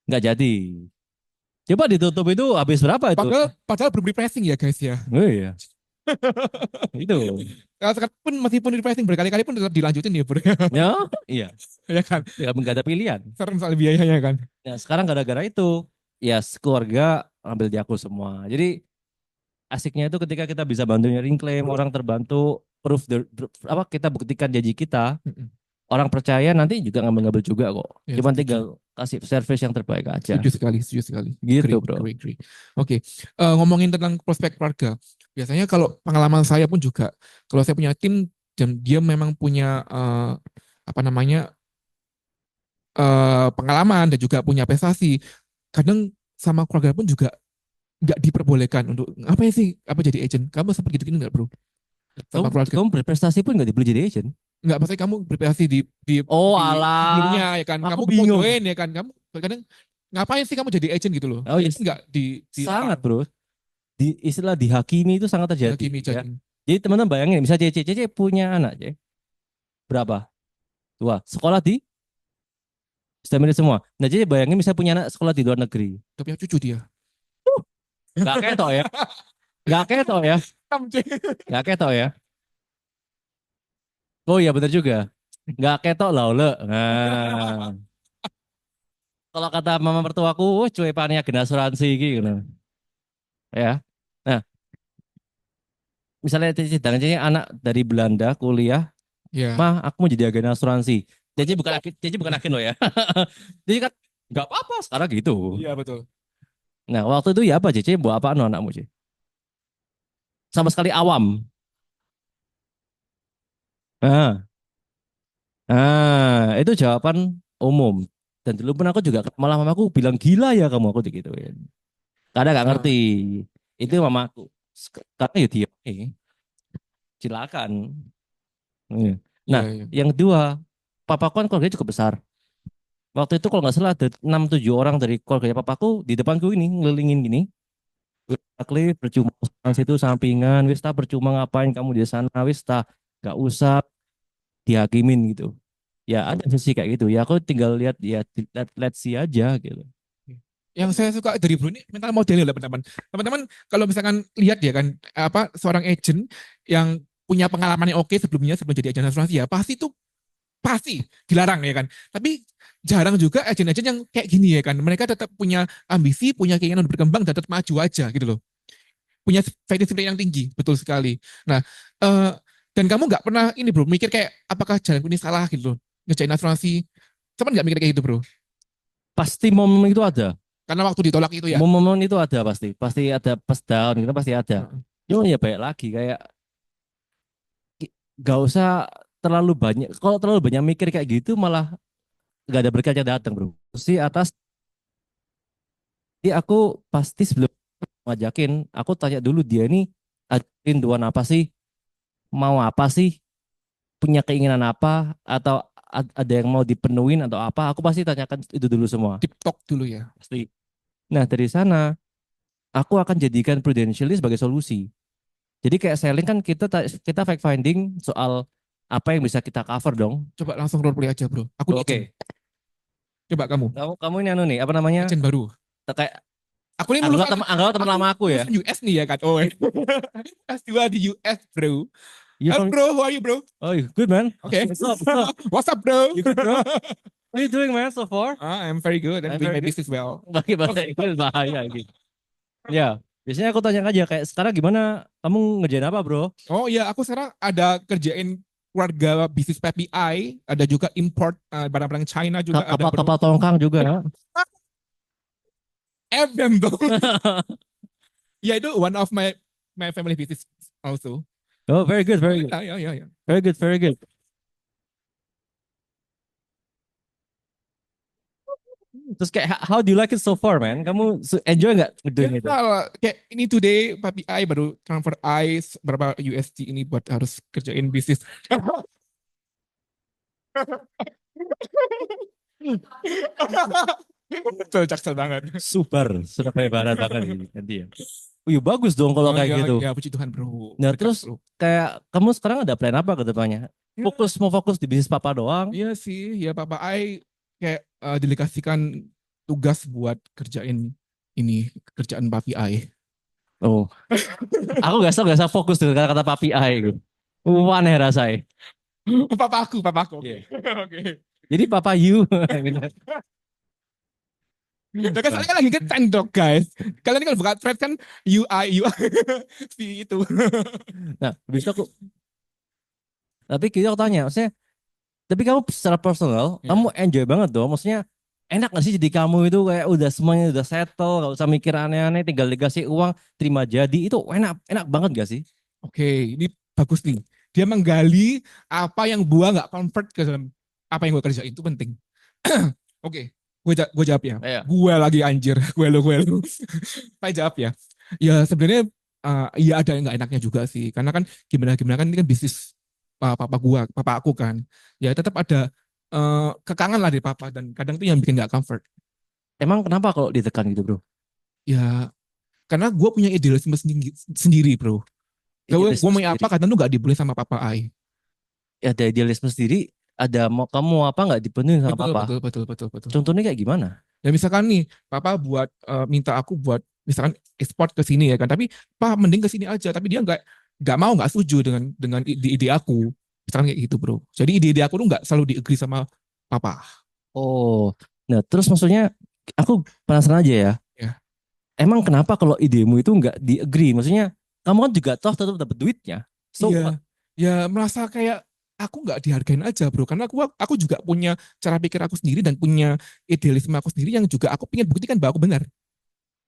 A: Nggak jadi. Coba ditutup itu habis berapa itu?
B: Padahal belum refreshing ya guys ya.
A: Oh iya, itu.
B: Kalau sekarang pun meskipun refreshing berkali-kali pun tetap dilanjutin ya bro.
A: Ya, iya.
B: Ya kan.
A: Nggak ada pilihan.
B: Serem soal biayanya kan.
A: Nah, sekarang gara-gara itu, ya keluarga ambil di aku semua. Jadi asiknya itu ketika kita bisa bantu nyari klaim, orang terbantu, apa kita buktikan janji kita,
B: Mm-mm.
A: orang percaya nanti juga ngambil-ngambil juga kok.
B: Ya,
A: Cuman
B: setuju.
A: tinggal kasih service yang terbaik aja.
B: Setuju sekali.
A: Gitu,
B: Agree,
A: bro.
B: agree. Oke. Ngomongin tentang prospek keluarga. Biasanya kalau pengalaman saya pun juga, kalau saya punya tim dan dia memang punya apa namanya pengalaman dan juga punya prestasi, kadang sama keluarga pun juga nggak diperbolehkan untuk apa ya sih apa jadi agent. Kamu seperti gitu nggak bro? Sama keluarga.
A: Kamu berprestasi pun nggak dibeli jadi agent.
B: Nggak, maksudnya kamu berprestasi
A: Oh
B: di sebelumnya
A: alah,
B: ya kan.
A: aku
B: Kamu mau
A: bingung.
B: join ya kan. Kamu kadang ngapain sih kamu jadi agent gitu loh?
A: Oh yes,
B: Nggak di
A: sangat bro. Di istilah dihakimi itu sangat terjadi.
B: Hakimi
A: Ya.
B: Judging.
A: Jadi teman-teman bayangin, misalnya Cece punya anak, C. Berapa? Dua. Sekolah di sudah milih semua. Nah, jadi bayangin misalnya punya anak sekolah di luar negeri.
B: Tapi punya cucu dia.
A: Gak ketok ya. Gak ketok ya.
B: Kamce.
A: Gak ketok ya. Oh iya benar juga. Gak ketok lah ole. Nah, kalau kata mama mertuaku, oh cuy pania gen asuransi gitu. Ya. Nah, misalnya Cici dan Cici anak dari Belanda kuliah,
B: Ya.
A: mah aku mau jadi agen asuransi. Cici bukan agen loh ya. Jadi kan nggak apa-apa sekarang gitu.
B: Iya betul.
A: Nah, waktu itu ya apa Cici buat apa anakmu Cici? Sama sekali awam. Nah, itu jawaban umum. Dan dulu pun aku juga malah mamaku bilang gila ya kamu aku digituin. Karena nggak ngerti.
B: Ah,
A: Itu
B: ya.
A: mamaku. Karena ya dia, silakan. Iya. Nah,
B: Iya, iya.
A: yang kedua, papaku kan keluarganya cukup besar. Waktu itu kalau nggak salah ada 6-7 orang dari keluarga papaku di depanku ini ngelilingin gini. Cliff percuma sana situ sampingan, wis ta percuma ngapain kamu di sana, wis ta nggak usah dihakimin gitu. Ya ada sisi kayak gitu. Ya aku tinggal lihat ya let's see aja gitu.
B: Yang saya suka dari Bro ini mental modelnya lah teman-teman. Teman-teman kalau misalkan lihat ya kan apa seorang agent yang punya pengalaman yang oke sebelumnya sebelum jadi agen asuransi ya pasti dilarang ya kan. Tapi jarang juga agen-agen yang kayak gini ya kan. Mereka tetap punya ambisi, punya keinginan untuk berkembang dan tetap maju aja gitu loh. Punya fighting spirit yang tinggi, betul sekali. Nah, eh, dan kamu nggak pernah ini bro, mikir kayak apakah jalanku ini salah gitu loh, ngerjain asuransi. Cuman nggak mikir kayak gitu bro,
A: Pasti momen itu ada.
B: karena waktu ditolak itu ya.
A: Momen itu ada pasti. Pasti ada pas down gitu pasti ada. Cuma ya baik lagi kayak gak usah terlalu banyak. Kalau terlalu banyak mikir kayak gitu malah gak ada berkahnya datang bro. Si atas, jadi aku pasti sebelum ngajakin, aku tanya dulu dia ini ajakin tuan apa sih, mau apa sih, punya keinginan apa, atau ada yang mau dipenuhin atau apa. Aku pasti tanyakan itu dulu semua.
B: Deep talk dulu ya.
A: Pasti. Nah dari sana aku akan jadikan Prudential ini sebagai solusi. Jadi kayak selling kan kita fact finding soal apa yang bisa kita cover dong.
B: Coba langsung role play aja bro. Aku
A: Oke.
B: agent. Coba kamu,
A: Kamu ini anu nih, apa namanya?
B: agent baru.
A: Kayak
B: Aku ini lulusan,
A: anggap teman lama aku ya.
B: lulusan US nih ya kan. Oh, S2 di US bro.
A: You
B: Hey
A: from
B: bro, how are you bro?
A: Oh, good man.
B: Oke.
A: What's up? What's up?
B: What's up bro?
A: You good, bro? What are you doing man so far?
B: I'm very good and
A: I'm
B: doing
A: very
B: my
A: good.
B: business well.
A: Pakai bahasa Inggris bahaya gitu. Ya, biasanya aku tanya aja kayak sekarang gimana kamu ngerjain apa, Bro?
B: Oh iya, aku sekarang ada kerjain keluarga bisnis PPI, ada juga import barang-barang China juga ada bro.
A: Kapal tongkang juga.
B: FM dong. Ya itu one of my family business also.
A: Oh, very good, very good.
B: Ya.
A: Very good, very good. Terus kayak how do you like it so far, man? Kamu enjoy nggak doing itu?
B: Ya, kayak ini today PPI baru transfer ICE berapa USD ini buat harus kerjain bisnis. Betul, jaksel banget.
A: Super, sudah kayak barat banget ini nanti ya. Oh, iya, bagus dong kalau
B: Oh,
A: kayak
B: ya,
A: gitu.
B: ya puji Tuhan bro.
A: Nah,
B: Berkat,
A: terus
B: bro.
A: kayak kamu sekarang ada plan apa ke depannya?
B: Ya.
A: Mau fokus di bisnis papa doang?
B: Iya sih, ya Papa Ai kayak delegasikan tugas buat kerjain ini kerjaan Papi Ai.
A: Oh, aku gak usah fokus dengan kata-kata papi ai gitu. Aneh rasanya.
B: Papaku,
A: Iya.
B: Oke.
A: Jadi papa you.
B: Nah, kan saya kan lagi ngetrend dong guys. Kalian ini kan buka thread kan UI si itu.
A: Nah, habis itu tapi kita aku tanya, maksudnya, tapi kamu secara personal,
B: Ya.
A: kamu enjoy banget dong, maksudnya enak gak sih jadi kamu itu kayak udah semuanya udah settle, gak usah mikir aneh-aneh, tinggal dikasih uang, terima jadi, itu enak banget gak sih?
B: Oke, ini bagus nih. Dia menggali apa yang gua nggak convert ke dalam apa yang gua kerjain itu penting. Oke, gue jawab ya.
A: Iya.
B: Gue lagi anjir, gue lu. Saya jawab ya. Ya sebenarnya ya ada yang nggak enaknya juga sih. Karena kan gimana kan ini kan bisnis papa aku kan. Ya tetap ada kekangan lah dari papa dan kadang itu yang bikin nggak comfort.
A: Emang kenapa kalau ditekan gitu bro?
B: Ya karena gue punya idealisme sendiri bro. Gue
A: Idealisme
B: mau
A: sendiri.
B: apa kadang tuh nggak dibeli sama papa ai.
A: Ya, ada idealisme sendiri, ada mau kamu mau apa nggak dipenuhi sama papa.
B: Betul.
A: Contohnya kayak gimana?
B: Ya misalkan nih, papa buat minta aku buat misalkan ekspor ke sini ya kan, tapi papa mending ke sini aja, tapi dia nggak setuju dengan ide aku, misalkan kayak gitu bro. Jadi ide aku tuh nggak selalu di-agree sama papa.
A: Oh, nah terus maksudnya aku penasaran aja ya.
B: Ya.
A: Emang kenapa kalau idemu itu nggak di-agree? Maksudnya kamu kan juga toh tetap dapat duitnya. So
B: Iya,
A: what?
B: ya merasa kayak aku nggak dihargain aja bro, karena aku juga punya cara pikir aku sendiri dan punya idealisme aku sendiri yang juga aku pengen buktikan bahwa aku benar.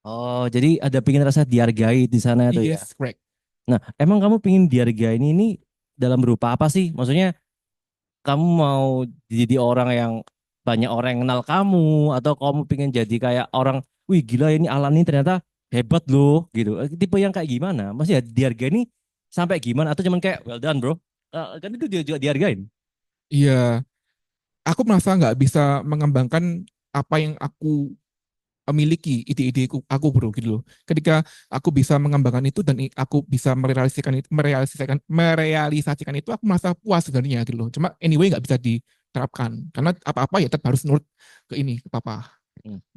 A: Oh, jadi ada pingin rasa dihargai di sana tuh ya.
B: Yes, correct.
A: Nah, emang kamu pingin dihargai ini dalam berupa apa sih? Maksudnya kamu mau jadi orang yang banyak orang yang kenal kamu atau kamu pingin jadi kayak orang, wih gila ini Alan ini ternyata hebat loh gitu. Tipe yang kayak gimana? Maksudnya dihargai ini sampai gimana atau cuman kayak well done bro? Kan itu dia juga dihargain.
B: Iya, aku merasa nggak bisa mengembangkan apa yang aku miliki, ide-ide aku bro gitu loh. Ketika aku bisa mengembangkan itu dan aku bisa merealisasikan itu, aku merasa puas sebenarnya gitu loh. Cuma anyway nggak bisa diterapkan karena apa-apa ya tetap harus nurut ke ini ke papa.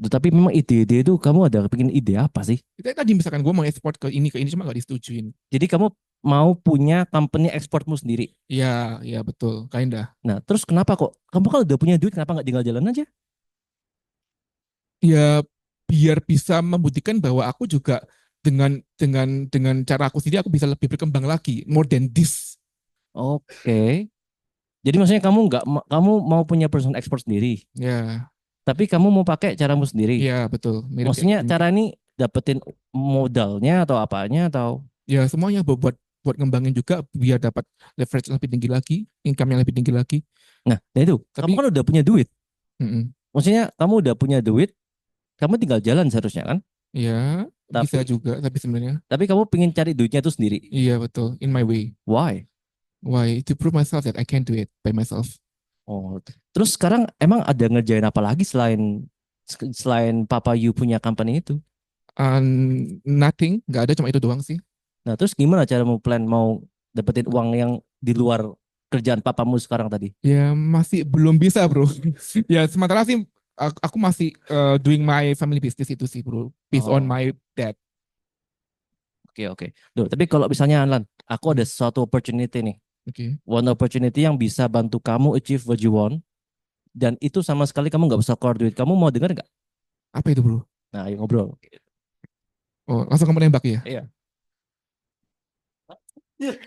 A: Tapi memang ide-ide itu kamu ada kepingin ide apa sih?
B: Itu tadi misalkan gue mau ekspor ke ini cuma nggak disetujuin.
A: Jadi kamu mau punya company ekspormu sendiri.
B: Iya, iya betul, kinda.
A: Nah, terus kenapa kok? Kamu kalau udah punya duit, kenapa nggak tinggal jalan aja?
B: Ya biar bisa membuktikan bahwa aku juga dengan cara aku sendiri aku bisa lebih berkembang lagi, more than this.
A: Oke. Jadi maksudnya kamu mau punya perusahaan ekspor sendiri,
B: Ya,
A: tapi kamu mau pakai caramu sendiri.
B: ya betul, mirip kayak
A: Maksudnya
B: gitu.
A: cara ini dapetin modalnya atau apanya atau
B: Ya semuanya buat ngembangin juga biar dapat leverage lebih tinggi lagi, income yang lebih tinggi lagi.
A: nah itu kamu
B: Tapi
A: kan udah punya duit.
B: mm-mm,
A: Maksudnya kamu udah punya duit, kamu tinggal jalan seharusnya kan?
B: ya bisa
A: Tapi
B: juga, tapi sebenarnya
A: tapi kamu pengen cari duitnya itu sendiri.
B: iya betul, in my way.
A: Why?
B: Why? To prove myself that I can do it by myself.
A: Oh, terus sekarang emang ada ngerjain apa lagi selain Papa You punya company itu?
B: Nothing, nggak ada cuma itu doang sih.
A: Nah, terus gimana cara mau plan mau dapetin uang yang di luar kerjaan papamu sekarang tadi?
B: Ya masih belum bisa bro. Ya sementara sih aku masih doing my family business itu sih bro. Based on
A: Oh,
B: my dad.
A: oke oke. Duh, tapi kalau misalnya Alan, aku ada
B: Hmm,
A: suatu opportunity nih.
B: Oke.
A: One opportunity yang bisa bantu kamu achieve what you want. Dan itu sama sekali kamu nggak usah keluar duit. Kamu mau dengar nggak?
B: Apa itu bro?
A: Nah, ayo ngobrol.
B: Oh langsung kamu nembak ya?
A: Iya.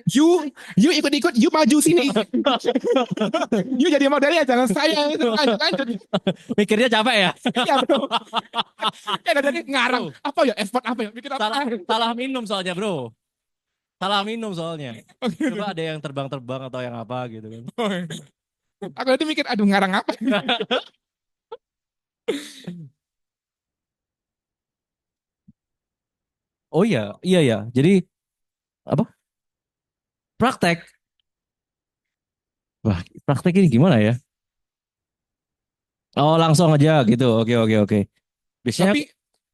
B: You ikut-ikut, you maju sini. You jadi modelnya jangan saya. Lanjut, lanjut.
A: Mikirnya capek ya?
B: Ya bro. Ya dari ngarang.
A: Bro,
B: Apa ya? Effort apa ya? Mikir apa?
A: salah minum soalnya, bro. Salah minum soalnya.
B: Oke.
A: Coba ada yang terbang-terbang atau yang apa gitu kan.
B: Aku tadi mikir, aduh ngarang apa?
A: Oh iya, iya ya. Jadi apa? Praktek. Wah, praktek ini gimana ya? Oh, langsung aja gitu. Oke, oke, oke. Biasanya
B: Tapi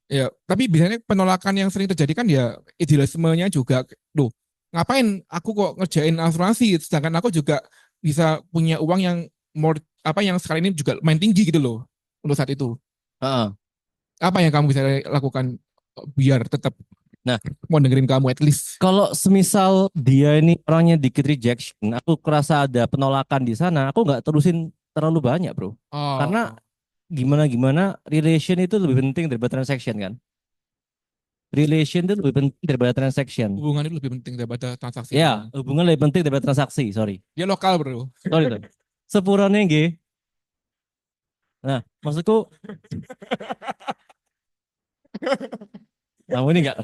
B: ya, tapi biasanya penolakan yang sering terjadi kan ya idealismenya juga, loh, ngapain aku kok ngerjain asuransi, sedangkan aku juga bisa punya uang yang more apa yang sekarang ini juga main tinggi gitu loh untuk saat itu.
A: heeh.
B: Apa yang kamu bisa lakukan biar tetap
A: Nah,
B: mau dengerin kamu at least?
A: kalau semisal dia ini orangnya dikit rejection, aku kerasa ada penolakan di sana, aku nggak terusin terlalu banyak, bro. Karena
B: Oh,
A: gimana-gimana relation itu lebih penting daripada transaction kan. Relation itu lebih penting daripada transaction.
B: hubungan itu lebih penting daripada transaksi
A: Ya,
B: uang.
A: hubungan lebih penting daripada transaksi, sorry.
B: Dia lokal bro.
A: Sorry tuh. Sepurane nggih. Nah, maksudku kamu ini enggak.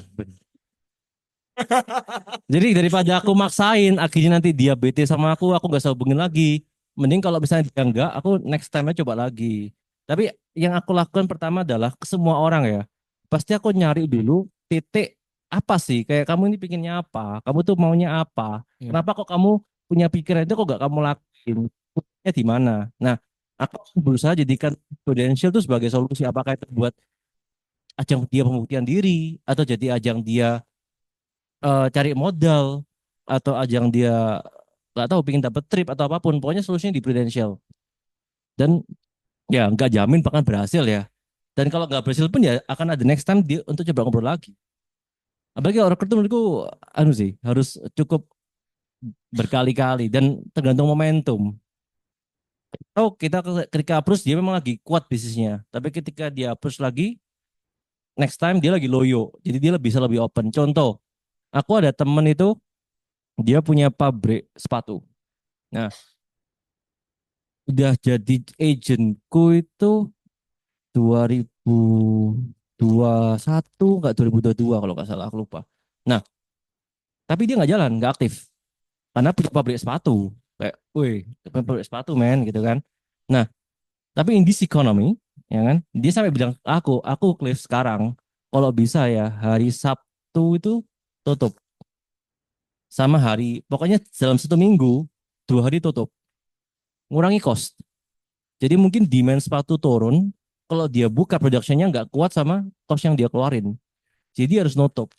A: Jadi daripada aku maksain, akhirnya nanti dia bete sama aku nggak usah hubungin lagi. Mending kalau misalnya dia enggak, aku next time-nya coba lagi. Tapi yang aku lakukan pertama adalah ke semua orang ya. Pasti aku nyari dulu titik apa sih? Kayak kamu ini pinginnya apa? Kamu tuh maunya apa?
B: Ya.
A: Kenapa kok kamu punya pikiran itu kok gak kamu lakuin? Punya di mana? Nah, aku berusaha jadikan Prudential itu sebagai solusi. Apakah itu buat ajang dia pembuktian diri atau jadi ajang dia cari modal atau ajang dia nggak tahu pingin dapet trip atau apapun pokoknya solusinya di Prudential dan ya nggak jamin bahkan berhasil ya dan kalau nggak berhasil pun ya akan ada next time dia untuk coba ngobrol lagi apalagi orang itu menurutku anu sih harus cukup berkali-kali dan tergantung momentum oh kita ketika approach dia memang lagi kuat bisnisnya tapi ketika dia approach lagi next time dia lagi loyo jadi dia bisa lebih open contoh aku ada temen itu dia punya pabrik sepatu. Nah, udah jadi agentku itu 2021 nggak 2022 kalau nggak salah aku lupa. Nah, tapi dia nggak jalan, nggak aktif karena punya pabrik sepatu. Kayak, wih, punya pabrik sepatu men gitu kan. Nah, tapi in this economy, ya kan, dia sampai bilang aku Cliff sekarang kalau bisa ya hari Sabtu itu tutup sama hari, pokoknya dalam satu minggu 2 hari tutup, ngurangi cost. Jadi mungkin demand sepatu turun, kalau dia buka productionnya nggak kuat sama cost yang dia keluarin. Jadi dia harus nutup.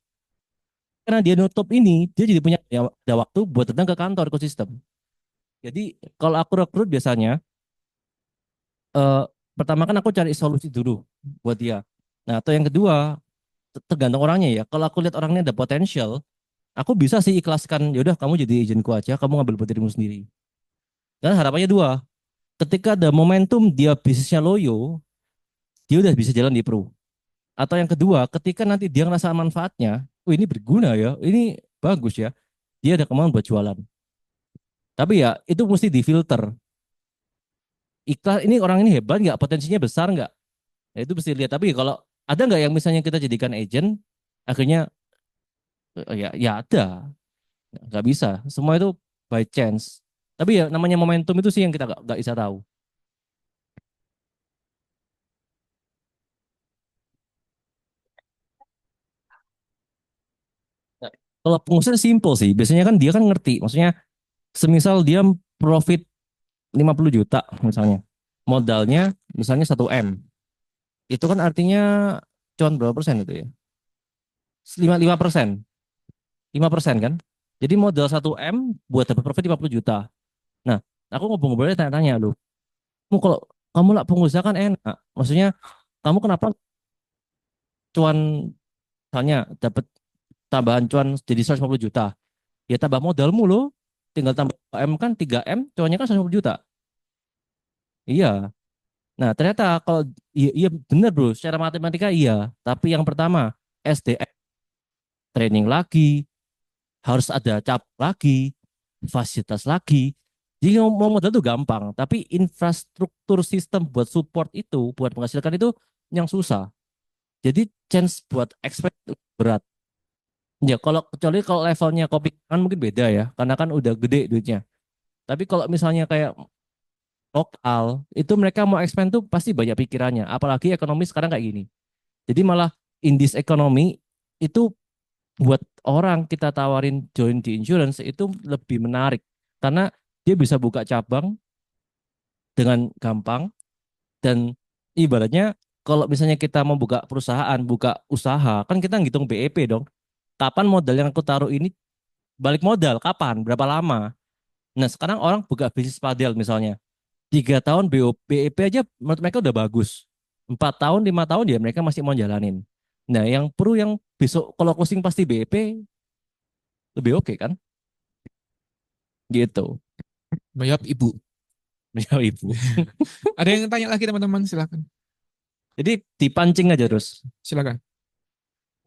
A: Karena dia nutup ini, dia jadi punya ada waktu buat datang ke kantor ekosistem. Jadi kalau aku rekrut biasanya, eh, pertama kan aku cari solusi dulu buat dia. Nah, atau yang kedua, tergantung orangnya ya. Kalau aku lihat orangnya ada potensial, aku bisa sih ikhlaskan, yaudah kamu jadi agentku aja, kamu ngambil buat dirimu sendiri. Dan harapannya dua, ketika ada momentum dia bisnisnya loyo, dia udah bisa jalan di pro. Atau yang kedua, ketika nanti dia ngerasa manfaatnya, oh ini berguna ya, ini bagus ya, dia ada kemauan buat jualan. Tapi ya itu mesti difilter. Ikhlas ini orang ini hebat nggak, potensinya besar nggak? Ya, itu mesti lihat. Tapi kalau ada nggak yang misalnya kita jadikan agent, akhirnya ya ya ada, nggak bisa. Semua itu by chance. Tapi ya namanya momentum itu sih yang kita nggak bisa tahu. Nah, kalau pengusaha simple sih, biasanya kan dia kan ngerti. Maksudnya semisal dia profit 50 juta misalnya. Modalnya misalnya 1 M. Itu kan artinya cuan berapa persen itu ya? 5% 5% kan? Jadi modal 1 M buat dapat profit 50 juta. Nah, aku ngobrol-ngobrolnya tanya-tanya lu. Kamu kalau kamu lah pengusaha kan enak. Maksudnya kamu kenapa cuan misalnya dapat tambahan cuan jadi 150 juta? Ya tambah modalmu lo. Tinggal tambah 2 M kan 3 M cuannya kan 150 juta. Iya. Nah, ternyata kalau iya, iya benar bro, secara matematika iya. Tapi yang pertama, SDM training lagi, harus ada cap lagi, fasilitas lagi. Jadi mau modal itu gampang, tapi infrastruktur sistem buat support itu, buat menghasilkan itu yang susah. Jadi chance buat expect berat. Ya kalau kecuali kalau levelnya kopi kan mungkin beda ya, karena kan udah gede duitnya. Tapi kalau misalnya kayak lokal, itu mereka mau expand tuh pasti banyak pikirannya. Apalagi ekonomi sekarang kayak gini. Jadi malah in this economy itu buat orang kita tawarin join di insurance itu lebih menarik karena dia bisa buka cabang dengan gampang dan ibaratnya kalau misalnya kita mau buka perusahaan, buka usaha, kan kita ngitung BEP dong. Kapan modal yang aku taruh ini balik modal? Kapan? Berapa lama? Nah, sekarang orang buka bisnis padel misalnya. 3 tahun BEP aja menurut mereka udah bagus. 4 tahun, 5 tahun ya mereka masih mau jalanin. Nah, yang perlu yang besok kalau closing pasti BEP lebih oke kan? Gitu.
B: Bayar ibu.
A: Ya ibu.
B: Ada yang tanya lagi teman-teman, silakan.
A: Jadi dipancing aja terus.
B: Silakan.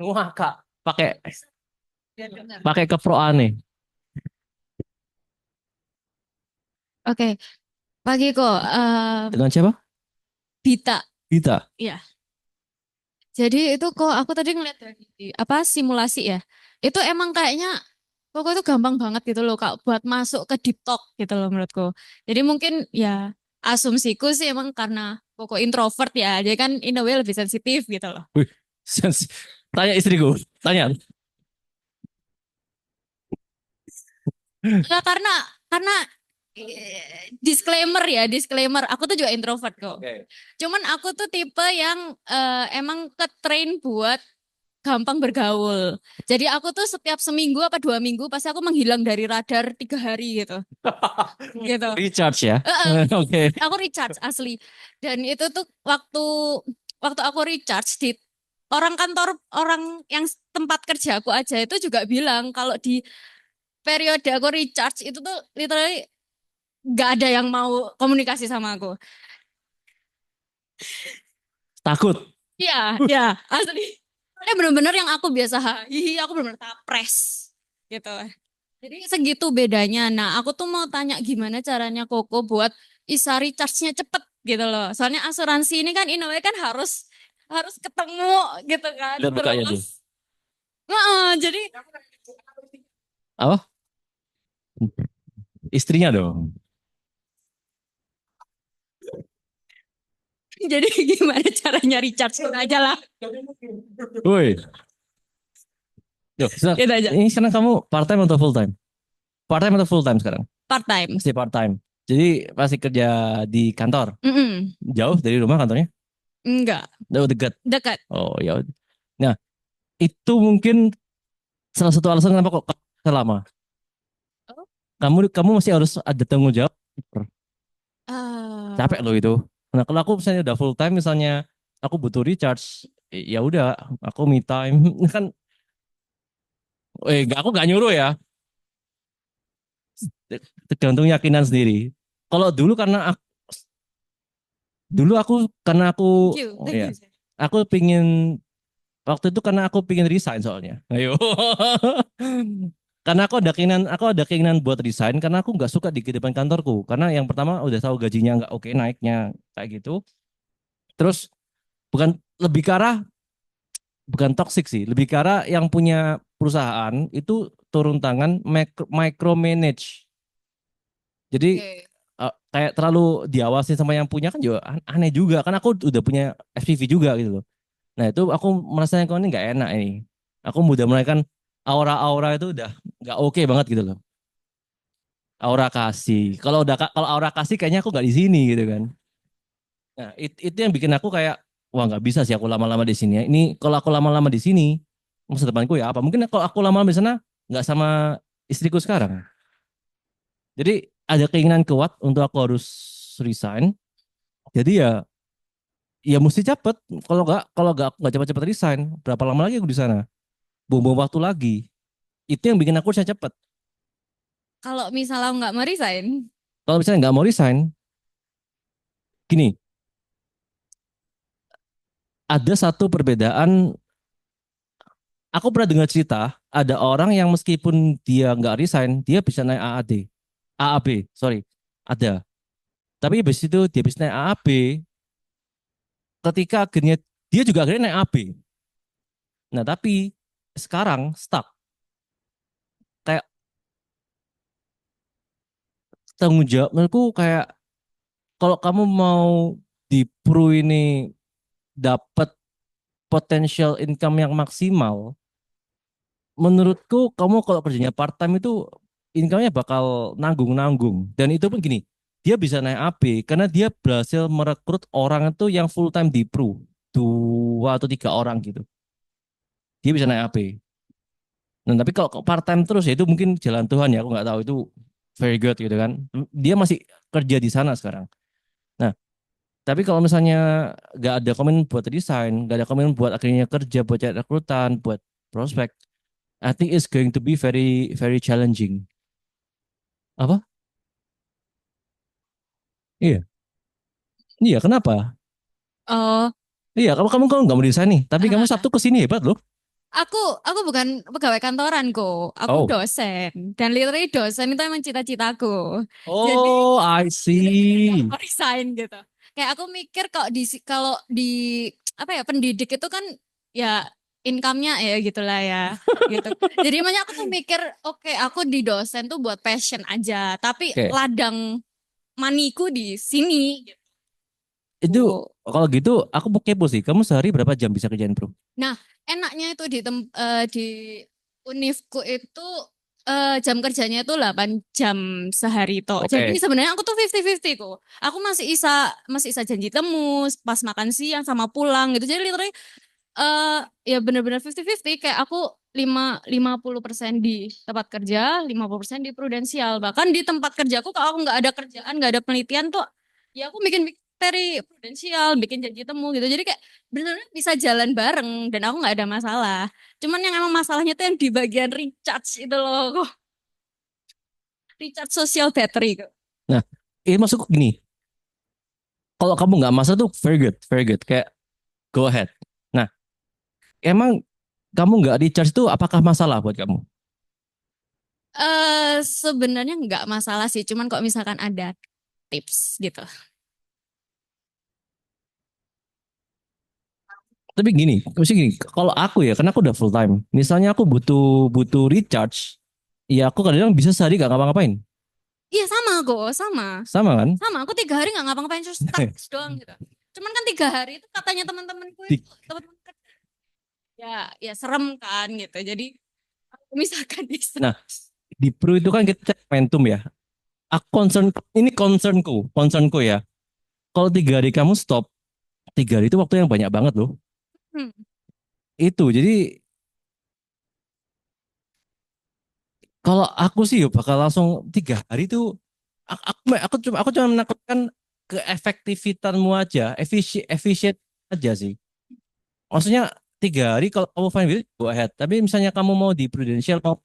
A: Wah kak, pakai pakai keproane.
D: Oke, pagi kok.
A: Dengan siapa?
D: Bita.
A: Dita.
D: Iya. Jadi itu kok aku tadi ngeliat dari apa simulasi ya. Itu emang kayaknya pokoknya itu gampang banget gitu loh Kak buat masuk ke deep talk gitu loh menurutku. Jadi mungkin ya asumsiku sih emang karena pokok introvert ya. Jadi kan in a way lebih sensitif gitu loh.
A: Wih, tanya istriku. Tanya.
D: Enggak karena disclaimer ya, disclaimer. Aku tuh juga introvert kok.
A: Oke.
D: Cuman aku tuh tipe yang emang ke-train buat gampang bergaul. Jadi aku tuh setiap seminggu apa 2 minggu pasti aku menghilang dari radar 3 hari gitu. Gitu.
A: Recharge ya. Oke.
D: Aku recharge asli. Dan itu tuh waktu waktu aku recharge di orang kantor orang yang tempat kerja aku aja itu juga bilang kalau di periode aku recharge itu tuh literally nggak ada yang mau komunikasi sama aku.
A: Takut.
D: Iya, ya asli. Ini bener-bener yang aku biasa hihi, aku bener-bener tapres gitu. Jadi segitu bedanya. Nah, aku tuh mau tanya gimana caranya Koko buat bisa recharge-nya cepet gitu loh. Soalnya asuransi ini kan in a way kan harus harus ketemu gitu kan.
A: Lihat mukanya dulu.
D: Terus, jadi
A: Apa? Istrinya dong.
D: jadi gimana caranya recharge aja lah.
A: Woi. Yuk, sekarang,
D: Gitu aja.
A: ini sekarang kamu part time atau full time? Part time atau full time sekarang?
D: Part time.
A: Mesti part time. Jadi masih kerja di kantor.
D: Mm-mm.
A: Jauh dari rumah kantornya?
D: Enggak,
A: Jauh dekat.
D: dekat.
A: Oh ya. Udah. Nah, itu mungkin salah satu alasan kenapa kok lama.
D: Oh.
A: Kamu masih harus ada tanggung jawab. Capek
D: Eh,
A: loh itu. Nah, kalau aku misalnya udah full time misalnya aku butuh recharge, ya udah aku me time kan aku gak nyuruh ya. Tergantung keyakinan sendiri. Kalau dulu aku karena aku
D: thank
A: ya
D: you.
A: aku pingin waktu itu karena aku pingin resign soalnya. Ayo. Karena aku ada keinginan buat resign karena aku nggak suka di kehidupan kantorku. Karena yang pertama udah tahu gajinya nggak oke naiknya kayak gitu. Terus bukan lebih ke arah bukan toxic sih, lebih ke arah yang punya perusahaan itu turun tangan micromanage. Jadi
D: Oke.
A: kayak terlalu diawasi sama yang punya kan juga aneh juga kan aku udah punya FPV juga gitu loh. Nah itu aku merasa kok ini nggak enak ini. Aku udah mulai kan aura-aura itu udah nggak oke banget gitu loh. Aura kasih. Kalau aura kasih kayaknya aku nggak di sini gitu kan. Nah itu yang bikin aku kayak wah nggak bisa sih aku lama-lama di sini. Ini kalau aku lama-lama di sini masa depanku ya apa? Mungkin kalau aku lama-lama di sana nggak sama istriku sekarang. Jadi ada keinginan kuat untuk aku harus resign. Jadi ya mesti cepet. Kalau nggak aku nggak cepet-cepet resign. Berapa lama lagi aku di sana? Buang-buang waktu lagi. Itu yang bikin aku bisa cepet.
D: Kalau misalnya nggak mau resign,
A: Kalau misalnya nggak mau resign, gini, ada satu perbedaan. Aku pernah dengar cerita, ada orang yang meskipun dia nggak resign, dia bisa naik AAB, sorry, ada. Tapi habis itu dia bisa naik AAB, ketika akhirnya dia juga akhirnya naik AB. Nah tapi sekarang stuck. Kayak tanggung jawab menurutku kayak kalau kamu mau di Pro ini dapat potential income yang maksimal, menurutku kamu kalau kerjanya part time itu income-nya bakal nanggung-nanggung. Dan itu pun gini, dia bisa naik AB karena dia berhasil merekrut orang itu yang full time di Pro. 2 atau 3 orang gitu. Dia bisa naik AB. Nah, tapi kalau part time terus ya itu mungkin jalan Tuhan ya, aku nggak tahu itu very good gitu kan. Dia masih kerja di sana sekarang. Nah, tapi kalau misalnya nggak ada komen buat desain, nggak ada komen buat akhirnya kerja, buat cari rekrutan, buat prospek, I think it's going to be very very challenging. Apa? Iya, iya. Kenapa?
D: oh,
A: Iya, kamu nggak mau desain nih, tapi kamu
D: ah,
A: Sabtu kesini hebat loh.
D: aku aku bukan pegawai kantoran kok, aku
A: Oh,
D: dosen dan literally dosen itu emang cita-citaku. Jadi
A: oh, I see.
D: mau resign gitu. Kayak aku mikir kalau di apa ya pendidik itu kan ya income-nya ya gitulah ya gitu. Jadi makanya aku tuh mikir oke aku di dosen tuh buat passion aja, tapi
A: Oke,
D: ladang maniku di sini
A: itu
D: gitu.
A: kalau gitu aku mau kepo sih. Kamu sehari berapa jam bisa kerjain bro?
D: Nah, enaknya itu di Unifku itu jam kerjanya itu 8 jam sehari toh. Jadi
A: Oke,
D: sebenarnya aku tuh 50-50 kok. Aku masih bisa janji temu pas makan siang sama pulang gitu. Jadi literally eh ya benar-benar 50-50 kayak aku 50% di tempat kerja, 50% di prudensial. Bahkan di tempat kerjaku kalau aku nggak ada kerjaan, nggak ada penelitian tuh ya aku bikin materi prudensial, bikin janji temu gitu. Jadi kayak benar-benar bisa jalan bareng dan aku nggak ada masalah. Cuman yang emang masalahnya tuh yang di bagian recharge itu loh, recharge social battery kok.
A: nah ini maksudku gini. Kalau kamu nggak masalah tuh very good, very good. Kayak go ahead. Nah, emang kamu nggak recharge itu apakah masalah buat kamu?
D: Sebenarnya nggak masalah sih, cuman kok misalkan ada tips gitu.
A: Tapi gini, mesti gini. Kalau aku ya, karena aku udah full time. Misalnya aku butuh butuh recharge, ya aku kadang bisa sehari gak ngapa-ngapain.
D: Iya sama kok, sama.
A: Sama kan?
D: Sama, aku 3 hari nggak ngapa-ngapain terus stuck doang gitu. Cuman kan 3 hari itu katanya teman-temanku
A: Di-
D: itu teman-teman kerja ya ya serem kan gitu. Jadi misalkan di
A: Nah, di Pro itu kan kita cek momentum ya. Aku ini concernku ya. Kalau 3 hari kamu stop, 3 hari itu waktu yang banyak banget loh.
D: Hmm.
A: Itu jadi kalau aku sih ya bakal langsung 3 hari itu. Aku cuma menakutkan keefektivitanmu aja, efisien aja sih. Maksudnya 3 hari kalau kamu fine with it, go ahead. Tapi misalnya kamu mau di Prudential, mau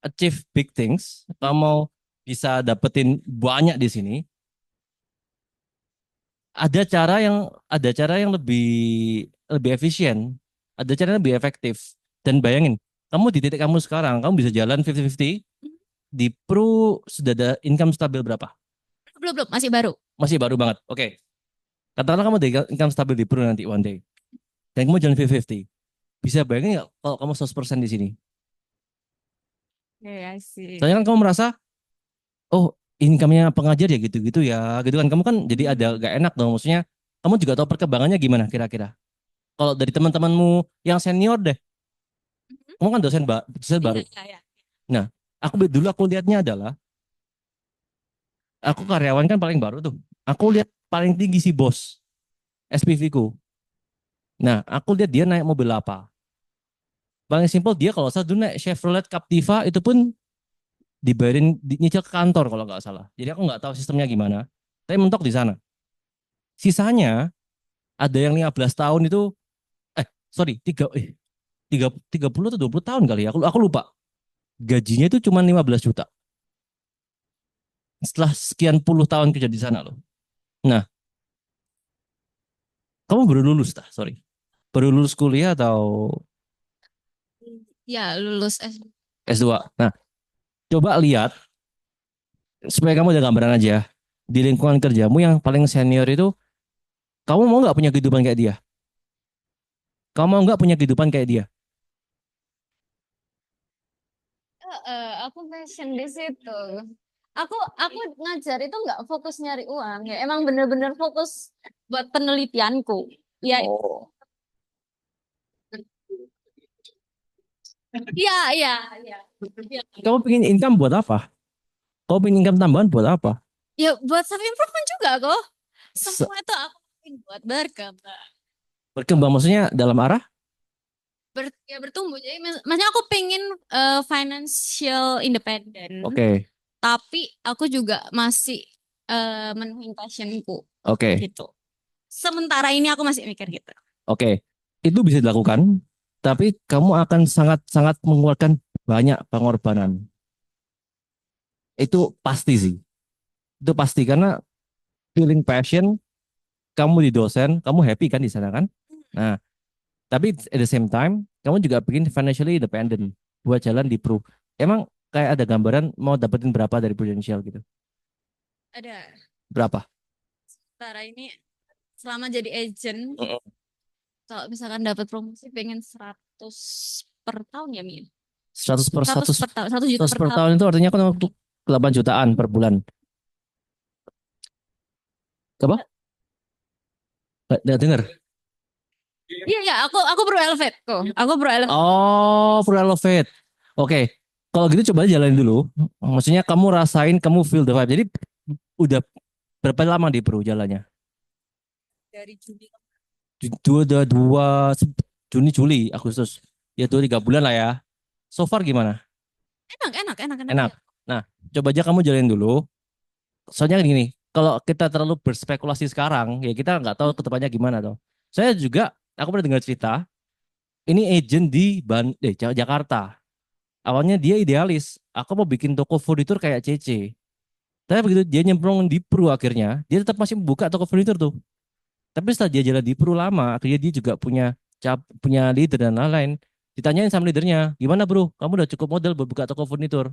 A: achieve big things, kamu mau bisa dapetin banyak di sini, ada cara yang lebih lebih efisien, ada cara yang lebih efektif. Dan bayangin, kamu di titik kamu sekarang, kamu bisa jalan 50-50, di Pro sudah ada income stabil berapa?
D: Belum, belum, masih baru.
A: Masih baru banget. Oke. Katakanlah kamu ada income stabil di Pro nanti one day. Dan kamu jalan 50-50. Bisa bayangin nggak kalau kamu 100% di sini?
D: Iya sih.
A: Soalnya kan kamu merasa, oh income-nya pengajar ya gitu-gitu ya. Gitu kan. Kamu kan jadi ada gak enak dong. Maksudnya kamu juga tahu perkembangannya gimana kira-kira. Kalau dari teman-temanmu yang senior deh. Kamu kan dosen
D: Iya,
A: baru.
D: iya, iya.
A: Nah, dulu aku lihatnya adalah, aku karyawan kan paling baru tuh. Aku lihat paling tinggi si bos, SPV ku. Nah, aku lihat dia naik mobil apa. Paling simpel dia kalau salah dulu naik Chevrolet Captiva itu pun dibayarin nyicil ke kantor kalau nggak salah. Jadi aku nggak tahu sistemnya gimana. Tapi mentok di sana. Sisanya ada yang 15 tahun itu, sorry, 30 atau 20 tahun kali ya. Aku lupa. Gajinya itu cuma 15 juta. Setelah sekian puluh tahun kerja di sana loh. Nah, kamu baru lulus dah, sorry. Baru lulus kuliah atau
D: Ya, lulus S.
A: S2. Nah, coba lihat supaya kamu ada gambaran aja di lingkungan kerjamu yang paling senior itu, kamu mau nggak punya kehidupan kayak dia? Kamu mau nggak punya kehidupan kayak dia?
D: Aku passion di situ. Aku ngajar itu nggak fokus nyari uang ya. Emang bener-bener fokus buat penelitianku. Ya,
A: Oh.
D: iya, iya, iya. Iya.
A: Kamu pengen income buat apa? Kamu pengen income tambahan buat apa?
D: Ya buat self improvement juga kok.
A: Se-
D: Semua itu aku pengen buat berkembang.
A: Berkembang maksudnya dalam arah?
D: Ya bertumbuh. Jadi maksudnya aku pengen financial independent.
A: Oke,
D: Tapi aku juga masih menuhin passionku
A: oke,
D: gitu. Sementara ini aku masih mikir gitu.
A: oke. Itu bisa dilakukan, tapi kamu akan sangat-sangat mengeluarkan banyak pengorbanan. Itu pasti sih. Itu pasti karena feeling passion, kamu di dosen, kamu happy kan di sana kan? Nah, tapi at the same time, kamu juga bikin financially independent buat jalan di Pro. Emang kayak ada gambaran mau dapetin berapa dari Prudential gitu?
D: Ada
A: Berapa?
D: sementara ini selama jadi agent,
A: Mm-mm.
D: kalau misalkan dapat promosi pengen 100 per tahun ya Mi.
A: 100 per
D: 100
A: 100,
D: per tahun, 100 juta
A: 100
D: per
A: per
D: tahun.
A: tahun itu artinya kan untuk 8 jutaan per bulan. Apa? Nggak dengar.
D: Iya ya, aku pro Elevate kok. Aku pro Elevate.
A: Oh, Pro Elevate. Oke. Kalau gitu coba jalanin dulu. Maksudnya kamu rasain, kamu feel the vibe. Jadi udah berapa lama di Pro jalannya?
D: Dari Juni.
A: Dua, Juni, Juli, Agustus. Ya 2-3 bulan lah ya. So far gimana?
D: Enak, enak, enak, enak.
A: Enak. Nah, coba aja kamu jalanin dulu. Soalnya gini, kalau kita terlalu berspekulasi sekarang, ya kita nggak tahu kedepannya gimana tuh. Saya juga, aku pernah dengar cerita, ini agent di Jakarta. Awalnya dia idealis, aku mau bikin toko furnitur kayak CC. Tapi begitu dia nyemplung di Pru akhirnya, dia tetap masih membuka toko furnitur tuh. Tapi setelah dia jalan di Pru lama, akhirnya dia juga punya leader dan lain-lain. Ditanyain sama leadernya, gimana bro, kamu udah cukup modal buat buka toko furnitur?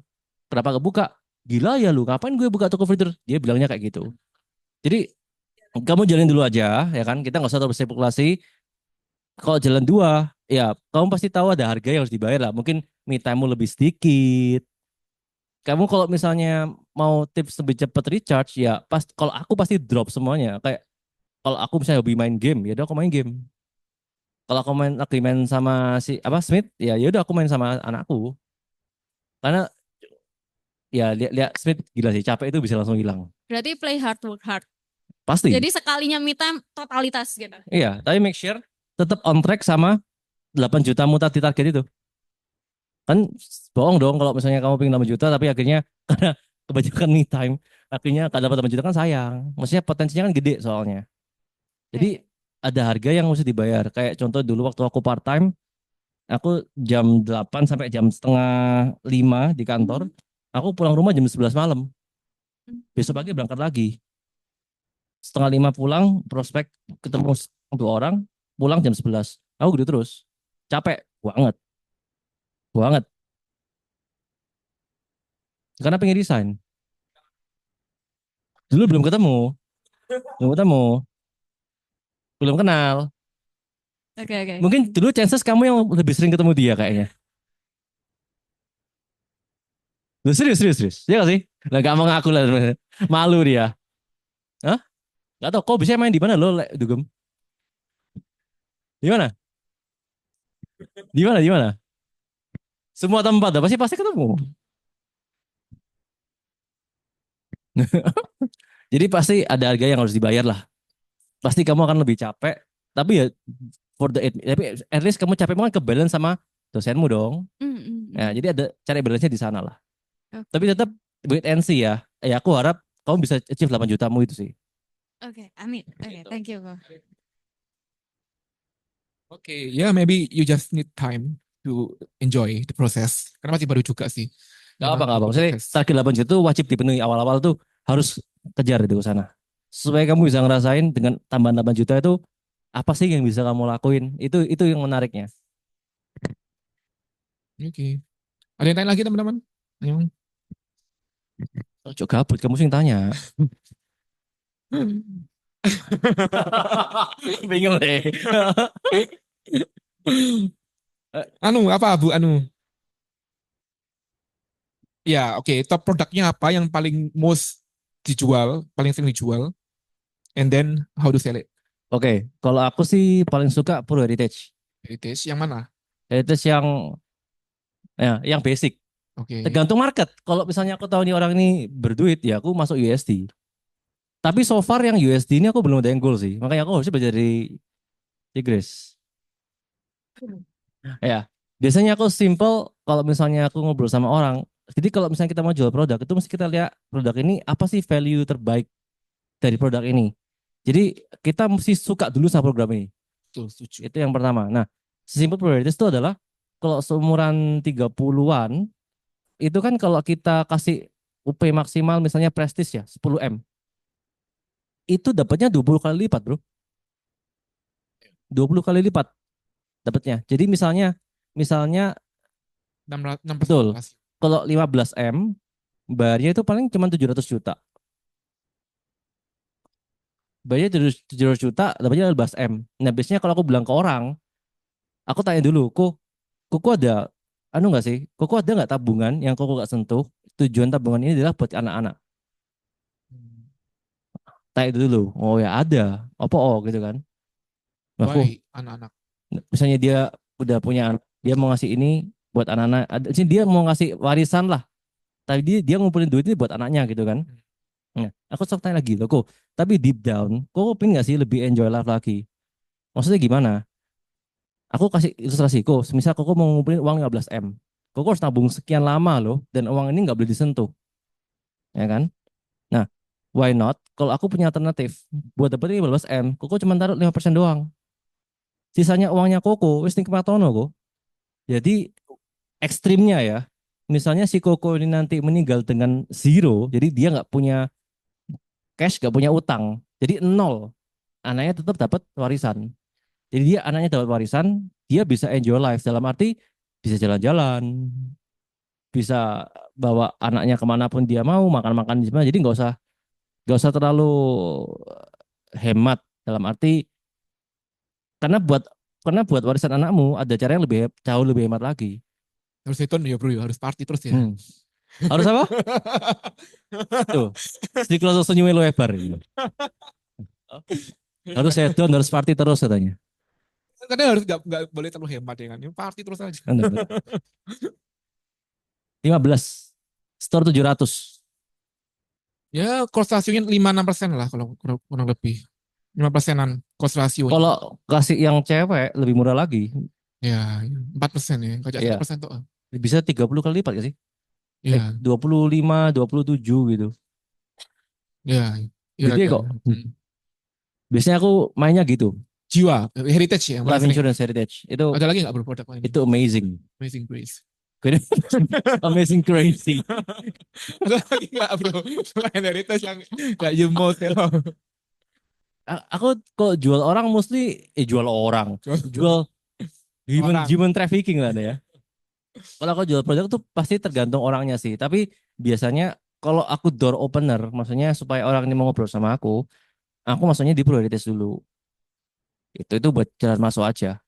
A: Kenapa gak buka? Gila ya lu, ngapain gue buka toko furnitur? Dia bilangnya kayak gitu. Jadi kamu jalan dulu aja, ya kan? Kita nggak usah terlalu berspekulasi. Kalau jalan dua, ya kamu pasti tahu ada harga yang harus dibayar lah. Mungkin me time-mu lebih sedikit. Kamu kalau misalnya mau tips lebih cepat recharge, ya kalau aku pasti drop semuanya. Kayak kalau aku misalnya hobi main game, ya udah aku main game. Kalau aku lagi main sama si apa Smith, ya udah aku main sama anakku. Karena ya lihat Smith gila sih, capek itu bisa langsung hilang.
D: Berarti play hard, work hard.
A: Pasti.
D: Jadi sekalinya me time totalitas gitu.
A: Iya, tapi make sure tetap on track sama 8 juta mutat di target itu. Kan bohong dong kalau misalnya kamu pengen 8 juta tapi akhirnya karena kebanyakan me time, akhirnya kalau dapat 8 juta kan sayang. Maksudnya potensinya kan gede soalnya. Jadi ada harga yang mesti dibayar. Kayak contoh dulu waktu aku part time, aku jam 8 sampai jam setengah 5 di kantor. Aku pulang rumah jam 11 malam. Besok pagi berangkat lagi. Setengah 5 pulang, prospek ketemu 2 orang, pulang jam 11. Aku gitu terus. Capek banget, banget. Karena pengen resign. Dulu belum ketemu, belum ketemu, belum kenal.
D: Oke.
A: Mungkin dulu chances kamu yang lebih sering ketemu dia kayaknya. Lu serius, serius, serius. Ya gak sih? Lah gak mau ngaku lah. Malu dia. Hah? Gak tau, kok bisa main di mana lo, Dugem? Di mana? Di mana? Di mana? Semua tempat, pasti pasti ketemu. Jadi pasti ada harga yang harus dibayar lah. Pasti kamu akan lebih capek. Tapi ya tapi at least kamu capek kan ke balance sama dosenmu dong. Nah, jadi ada cari balance-nya di sana lah. Tapi tetap wait and see ya. Ya aku harap kamu bisa achieve 8 jutamu itu sih.
D: Oke, amin. Oke, thank you, Ko.
B: Oke, ya maybe you just need time to enjoy the process. Karena masih baru juga sih.
A: Gak apa, gak apa.
B: Butuh
A: Maksudnya
B: proses.
A: target 8 juta itu wajib dipenuhi awal-awal tuh harus kejar itu ke sana. Supaya kamu bisa ngerasain dengan tambahan 8 juta itu apa sih yang bisa kamu lakuin. Itu yang menariknya.
B: Oke. Ada yang tanya lagi teman-teman? Ayo.
A: Cok gabut, kamu sih yang tanya. Bingung deh.
B: Anu, apa Bu Anu? Ya, oke. Top produknya apa yang paling most dijual, paling sering dijual? And then how to sell it?
A: Oke, kalau aku sih paling suka Pro Heritage.
B: Heritage yang mana?
A: Heritage yang basic.
B: Oke.
A: Tergantung market. Kalau misalnya aku tahu nih orang ini berduit, ya aku masuk USD. Tapi so far yang USD ini aku belum ada yang goal sih. Makanya aku harusnya belajar dari Inggris. Ya, biasanya aku simple kalau misalnya aku ngobrol sama orang. Jadi kalau misalnya kita mau jual produk, itu mesti kita lihat produk ini apa sih value terbaik dari produk ini. Jadi kita mesti suka dulu sama program ini.
B: Betul, setuju.
A: Itu yang pertama. Nah, simple priorities itu adalah kalau seumuran 30-an, itu kan kalau kita kasih UP maksimal misalnya prestis ya, 10M. Itu dapatnya 20 kali lipat, Bro. 20 kali lipat dapatnya. Jadi misalnya
B: 6%
A: betul.
B: rasio.
A: Kalau 15M, bayarnya itu paling cuma 700 juta. Bayarnya 700 juta, dapatnya 15M. Nah, biasanya kalau aku bilang ke orang, aku tanya dulu, kok ada nggak sih? Kok ada nggak tabungan yang kok nggak sentuh? Tujuan tabungan ini adalah buat anak-anak. Tanya itu dulu. Oh ya ada. Apa gitu kan? Nah,
B: Why anak-anak?
A: misalnya dia udah punya anak, dia mau ngasih ini buat anak-anak. Sini dia mau ngasih warisan lah. Tapi dia ngumpulin duit ini buat anaknya gitu kan. Nah, aku sok tanya lagi loh, tapi deep down, kok pengen nggak sih lebih enjoy life lagi? Maksudnya gimana? Aku kasih ilustrasi, semisal kok mau ngumpulin uang 15M. Kok harus nabung sekian lama loh, dan uang ini nggak boleh disentuh. Ya kan? Nah, why not? Kalau aku punya alternatif, buat dapetin 15M, kok cuma taruh 5% doang. Sisanya uangnya Koko, wis nikmatono kok. Jadi ekstrimnya ya, misalnya si Koko ini nanti meninggal dengan zero, jadi dia nggak punya cash, nggak punya utang, jadi nol. Anaknya tetap dapat warisan. Jadi dia anaknya dapat warisan, dia bisa enjoy life dalam arti bisa jalan-jalan, bisa bawa anaknya kemanapun dia mau, makan-makan di mana. Jadi nggak usah terlalu hemat dalam arti karena buat warisan anakmu ada cara yang jauh lebih hemat lagi.
B: Harus itu ya bro, harus party terus ya.
A: Harus apa? Tuh, siklus senyumnya lo lebar. Harus hedon, harus party terus katanya.
B: Kadang harus nggak boleh terlalu hemat ya kan. Party terus aja.
A: 15. Store 700.
B: Ya, cost rasionya 5-6% lah kalau kurang lebih. 5%-an cost rasio.
A: Kalau kasih yang cewek lebih murah lagi.
B: Ya, 4% ya. Kalau
A: Iya,
B: 1% tuh.
A: bisa 30 kali lipat gak sih?
B: Ya,
A: 25, 27 gitu.
B: ya, ya
A: Gede
B: ada.
A: kok. Biasanya aku mainnya gitu.
B: Jiwa, heritage ya, yang paling
A: Life
B: sering.
A: Insurance Heritage.
B: Ada lagi nggak bro produk lain?
A: Itu amazing.
B: Amazing Grace.
A: Amazing crazy.
B: Ada lagi nggak bro? Selain heritage yang nggak you most ya.
A: Aku kok jual orang mostly jual orang. Jual human
B: Orang.
A: human trafficking lah ya. Kalau aku jual produk tuh pasti tergantung orangnya sih. Tapi biasanya kalau aku door opener, maksudnya supaya orang ini mau ngobrol sama aku maksudnya di prioritas dulu. Itu buat jalan masuk aja.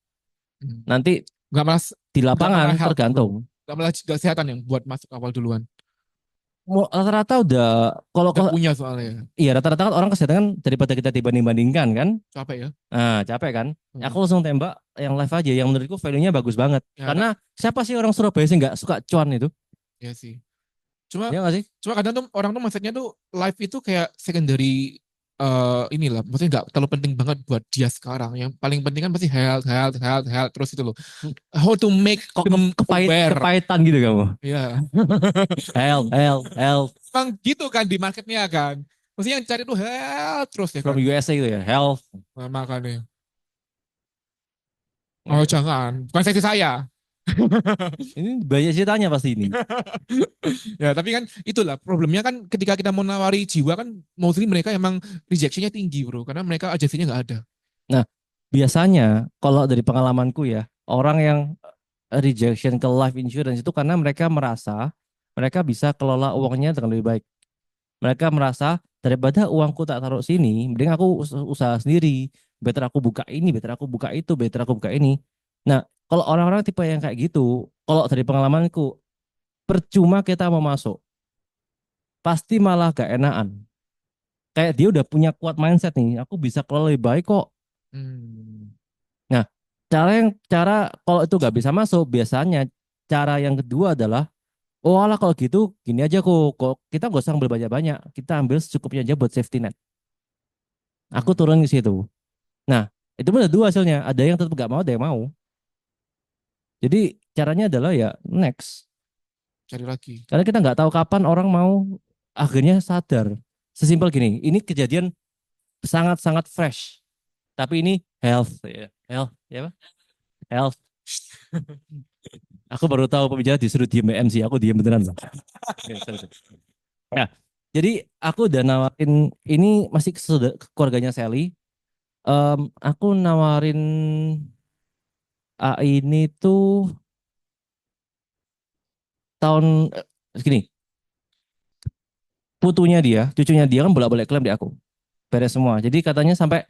A: Nanti
B: Nggak malah
A: di
B: nggak malah
A: lapangan
B: health bro.
A: tergantung.
B: Nggak malah kesehatan yang buat masuk awal duluan.
A: Rata-rata udah kalau
B: Udah punya soalnya.
A: iya rata-rata kan orang kesehatan kan daripada kita dibanding-bandingkan kan.
B: Capek ya.
A: Nah, capek kan?
B: Hmm.
A: Aku langsung tembak yang live aja yang menurutku value-nya bagus banget.
B: Ya,
A: Karena siapa sih orang Surabaya sih nggak suka cuan itu?
B: ya sih. Cuma
A: Ya nggak sih?
B: cuma kadang tuh orang tuh mindsetnya tuh life itu kayak secondary inilah, maksudnya nggak terlalu penting banget buat dia sekarang. Yang paling penting kan pasti health, health, health, health terus itu loh. How to make
A: Kok
B: them aware.
A: kepahitan gitu kamu?
B: Ya,
A: Health, health, health.
B: emang gitu kan di marketnya kan. Maksudnya yang cari tuh health terus ya
A: From
B: kan.
A: USA gitu ya, health.
B: Nah, makanya. Oh jangan, bukan seksi saya.
A: Ini banyak ceritanya pasti ini.
B: Ya tapi kan itulah problemnya kan ketika kita mau nawari jiwa kan mostly mereka emang rejectionnya tinggi bro. Karena mereka agensinya nggak ada.
A: Nah, biasanya kalau dari pengalamanku ya, orang yang rejection ke life insurance itu karena mereka merasa mereka bisa kelola uangnya dengan lebih baik. Mereka merasa daripada uangku tak taruh sini, mending aku usaha sendiri. Better aku buka ini, better aku buka itu, better aku buka ini. Nah, kalau orang-orang tipe yang kayak gitu, kalau dari pengalamanku, percuma kita mau masuk, pasti malah gak enakan. Kayak dia udah punya kuat mindset nih, aku bisa kelola lebih baik kok.
B: Hmm.
A: Nah, cara kalau itu gak bisa masuk, biasanya cara yang kedua adalah, oh alah kalau gitu gini aja kok kita gak usah ambil banyak-banyak, kita ambil secukupnya aja buat safety net. Aku turun ke situ. Nah, itu pun ada dua hasilnya. Ada yang tetap gak mau, ada yang mau. Jadi caranya adalah ya next.
B: Cari lagi.
A: Karena kita nggak tahu kapan orang mau akhirnya sadar. Sesimpel gini, ini kejadian sangat-sangat fresh. Tapi ini health, ya. Health, ya apa? Health. Aku baru tahu pembicara disuruh diem MC, aku diem beneran. Oke, sorry. Nah, jadi aku udah nawarin, ini masih keluarganya Sally. Aku nawarin ini tuh tahun gini, cucunya dia kan bolak-balik klaim di aku. Beres semua. Jadi katanya sampai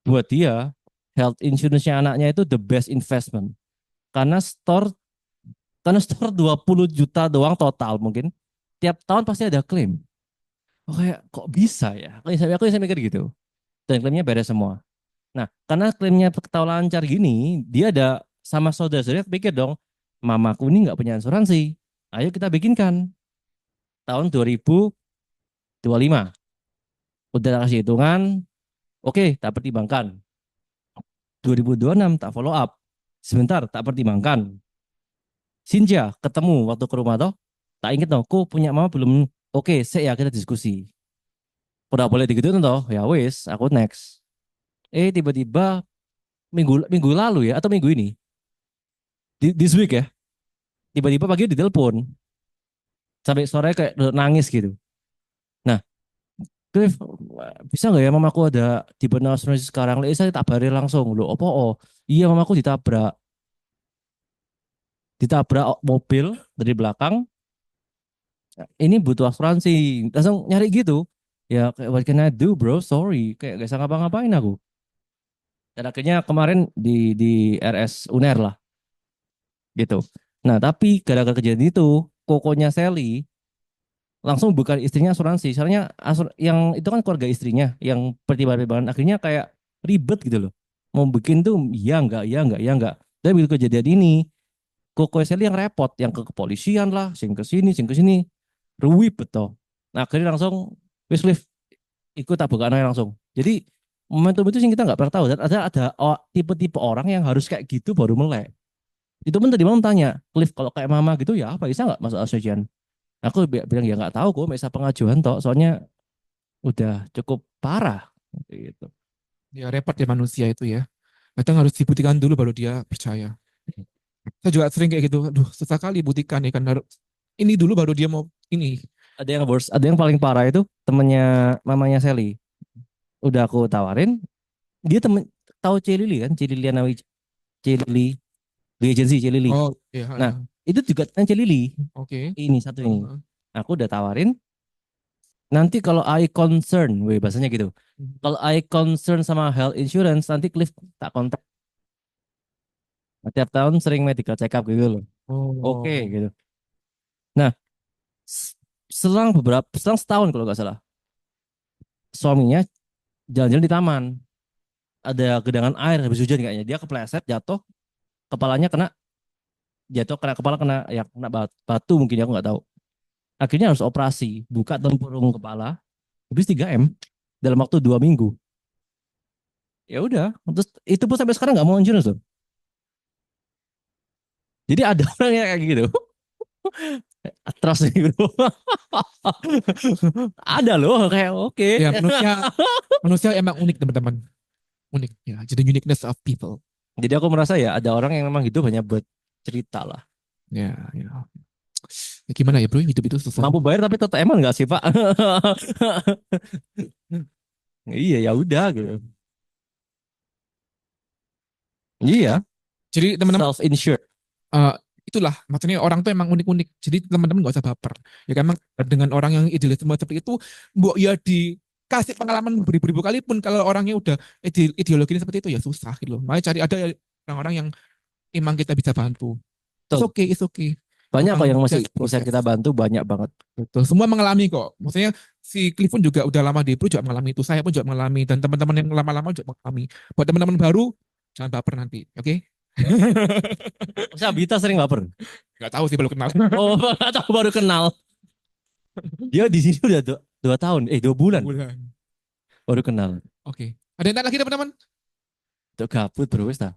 A: buat dia health insurance-nya anaknya itu the best investment. Karena store 20 juta doang total mungkin. Tiap tahun pasti ada klaim. Oh, kayak kok bisa ya? Aku bisa mikir gitu. Dan klaimnya beres semua. Nah, karena klaimnya tahu lancar gini, dia ada sama saudara-saudaranya pikir dong, mamaku ini nggak punya asuransi. Ayo kita bikinkan. Tahun 2025. Udah kasih hitungan, oke, tak pertimbangkan. 2026 tak follow up. Sebentar, tak pertimbangkan. Sinja ketemu waktu ke rumah toh. Tak inget toh, ku punya mama belum. Oke, saya kita diskusi. Udah boleh digituin toh, ya wis, aku next. Tiba-tiba minggu minggu lalu ya atau minggu ini, this week ya, tiba-tiba pagi ditelepon sampai sore kayak nangis gitu. Nah, Cliff, bisa nggak ya mamaku ada di benar asuransi sekarang? Saya tak bari langsung loh. Apa oh? Iya mamaku ditabrak mobil dari belakang. Ini butuh asuransi. Langsung nyari gitu. Ya kayak what can I do bro? Sorry. Kayak gak bisa ngapa-ngapain aku. Dan akhirnya kemarin di RS Uner lah. Gitu. Nah tapi gara-gara kejadian itu, kokonya Sally langsung bukan istrinya asuransi. Soalnya yang itu kan keluarga istrinya yang pertimbangan akhirnya kayak ribet gitu loh. Mau bikin tuh iya enggak, iya enggak, iya enggak. Tapi begitu kejadian ini, Koko Sally yang repot, yang ke kepolisian lah, sing ke sini, sing ke sini. ruwet betul. Nah akhirnya langsung wis Cliff ikut tak buka langsung. Jadi momentum itu sih kita nggak pernah tahu. Dan ada tipe-tipe orang yang harus kayak gitu baru melek. Itu pun tadi malam tanya, Cliff kalau kayak mama gitu ya apa bisa nggak masuk asosian? Aku bilang ya nggak tahu kok, bisa pengajuan toh. Soalnya udah cukup parah gitu.
B: Ya repot ya manusia itu ya. Kadang harus dibuktikan dulu baru dia percaya. Saya juga sering kayak gitu. Aduh, susah kali buktikan ya kan. Ini dulu baru dia mau ini.
A: Ada yang worst, ada yang paling parah itu temennya mamanya Sally. Udah aku tawarin, dia tahu Cilili kan, Cilili Nawi, Cilili di agensi Cilili.
B: Oh, iya.
A: Nah, itu juga kan Cilili.
B: Oke.
A: Ini satu ini. Aku udah tawarin, nanti kalau I concern, weh bahasanya gitu. Kalau I concern sama health insurance, nanti Cliff tak kontak. Tiap tahun sering medical check up gitu loh. Oke
B: Oh.
A: gitu. Nah, selang setahun kalau nggak salah, suaminya jalan-jalan di taman. Ada gedangan air habis hujan kayaknya. Dia kepleset, jatuh, kepalanya kena, kepala kena ya kena batu mungkin aku nggak tahu. Akhirnya harus operasi, buka tempurung kepala, habis 3 M dalam waktu 2 minggu. Ya udah, terus itu pun sampai sekarang nggak mau insurance loh. Jadi ada orang yang kayak gitu. Trust nih bro. Ada loh kayak oke.
B: Ya manusia emang unik teman-teman. Unik ya. Jadi uniqueness of people.
A: Jadi aku merasa ya ada orang yang memang hidup hanya buat cerita lah.
B: Ya, ya. Ya gimana ya bro, hidup itu susah.
A: Mampu bayar tapi tetap emang nggak sih Pak? Iya ya udah gitu. Iya,
B: Jadi teman-teman
A: self insured.
B: eh, itulah maksudnya orang tuh emang unik-unik. Jadi teman-teman gak usah baper. Ya kan emang dengan orang yang idealisme seperti itu, bu ya dikasih pengalaman beribu-ribu kali pun kalau orangnya udah ideologinya seperti itu ya susah gitu loh. Makanya cari ada orang-orang yang emang kita bisa bantu. It's
A: Tuh,
B: okay, it's okay.
A: banyak kok
B: Emang
A: yang masih
B: just
A: bisa
B: proses.
A: kita bantu banyak banget.
B: Betul. Semua mengalami kok. Maksudnya si Cliff pun juga udah lama di Pro juga mengalami itu. Saya pun juga mengalami dan teman-teman yang lama-lama juga mengalami. Buat teman-teman baru jangan baper nanti, oke?
A: Sabita sering baper.
B: Gak tahu sih baru kenal.
A: Oh, atau baru kenal. Dia di sini udah 2 tahun, 2 bulan
B: Bulan.
A: baru kenal.
B: Oke. Ada yang tanya lagi teman-teman?
A: Tuh gabut bro, wis dah.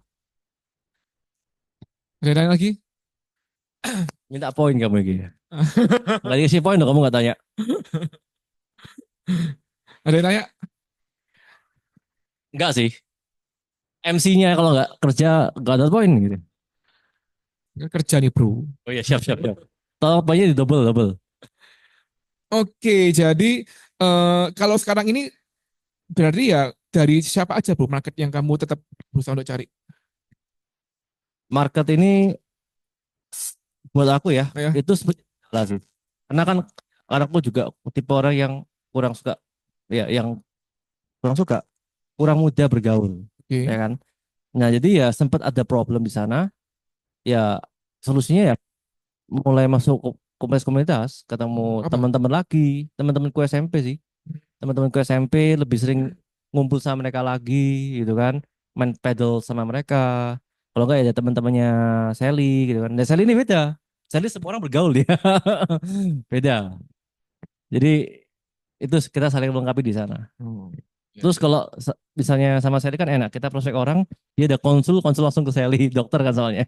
B: Ada yang tanya lagi?
A: Minta poin kamu lagi. Nggak dikasih poin dong kamu nggak tanya.
B: Ada yang tanya?
A: Enggak sih. MC-nya kalau nggak kerja nggak ada poin gitu.
B: Kerja nih bro.
A: Oh iya siap siap siap. Tolong poinnya di double double.
B: Oke, jadi kalau sekarang ini berarti ya dari siapa aja bro market yang kamu tetap berusaha untuk cari?
A: Market ini buat aku ya
B: Ya.
A: itu lah sih. Karena kan anakku juga tipe orang yang kurang suka ya yang kurang suka kurang mudah bergaul
B: Oke.
A: ya kan. Nah jadi ya sempat ada problem di sana ya solusinya ya mulai masuk komunitas-komunitas ketemu
B: Apa?
A: teman-teman lagi teman-temanku SMP sih teman-temanku SMP lebih sering ngumpul sama mereka lagi gitu kan main pedal sama mereka kalau enggak ya ada teman-temannya Sally gitu kan dan Sally ini beda Sally semua orang bergaul dia beda jadi itu kita saling melengkapi di sana
B: Oh, ya,
A: terus
B: ya.
A: kalau misalnya sama Sally kan enak kita prospek orang dia ada konsul konsul langsung ke Sally dokter kan soalnya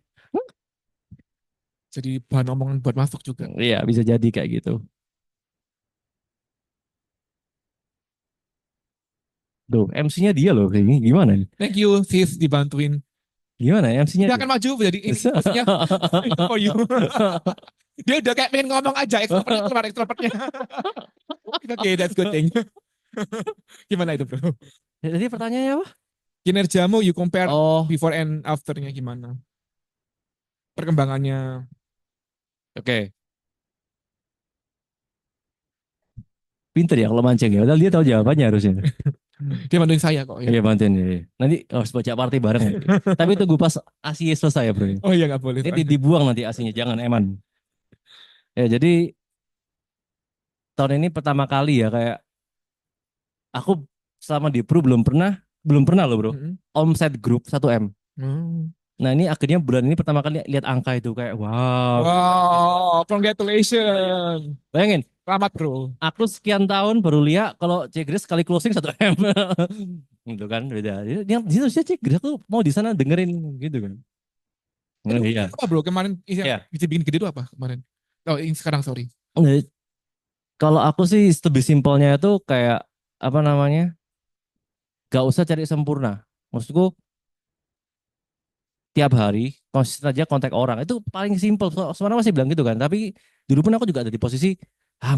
B: Jadi bahan omongan buat masuk juga.
A: iya bisa jadi kayak gitu. Duh, MC-nya dia loh ini gimana nih?
B: Thank you sis dibantuin.
A: Gimana ya MC-nya
B: Dia
A: dia?
B: akan maju jadi ini maksudnya for you. Dia udah kayak pengen ngomong aja extrovertnya keluar extrovertnya. Oke, that's good thing. Gimana itu bro?
A: Jadi pertanyaannya apa?
B: Kinerjamu you compare
A: Oh,
B: before and afternya gimana? Perkembangannya.
A: oke. Pinter ya kalau mancing ya. Padahal dia tahu jawabannya harusnya.
B: Dia bantuin saya kok ya.
A: Iya bantuin ya. Nanti harus baca party bareng. Ya. Tapi tunggu pas ASI selesai ya bro.
B: Oh iya nggak boleh.
A: Ini dibuang nanti ASInya, jangan eman. Ya jadi tahun ini pertama kali ya kayak aku selama di Pro belum pernah loh bro.
B: Mm-mm.
A: Omset grup 1 M.
B: Hmm.
A: Nah ini akhirnya bulan ini pertama kali lihat angka itu kayak wow.
B: Wow, congratulations.
A: Bayangin
B: Selamat bro.
A: Aku sekian tahun baru lihat kalau Cegres sekali closing 1 M. Gitu kan beda. Yang di situ Cegres aku mau di sana dengerin gitu kan.
B: Itu
A: Iya.
B: apa bro kemarin yang
A: Ya.
B: bisa bikin gede itu apa kemarin? Oh ini sekarang sorry.
A: Kalau aku sih lebih simpelnya itu kayak apa namanya? Gak usah cari sempurna. Maksudku tiap hari konsisten aja kontak orang itu paling simpel. Sebenarnya masih bilang gitu kan. Tapi dulu pun aku juga ada di posisi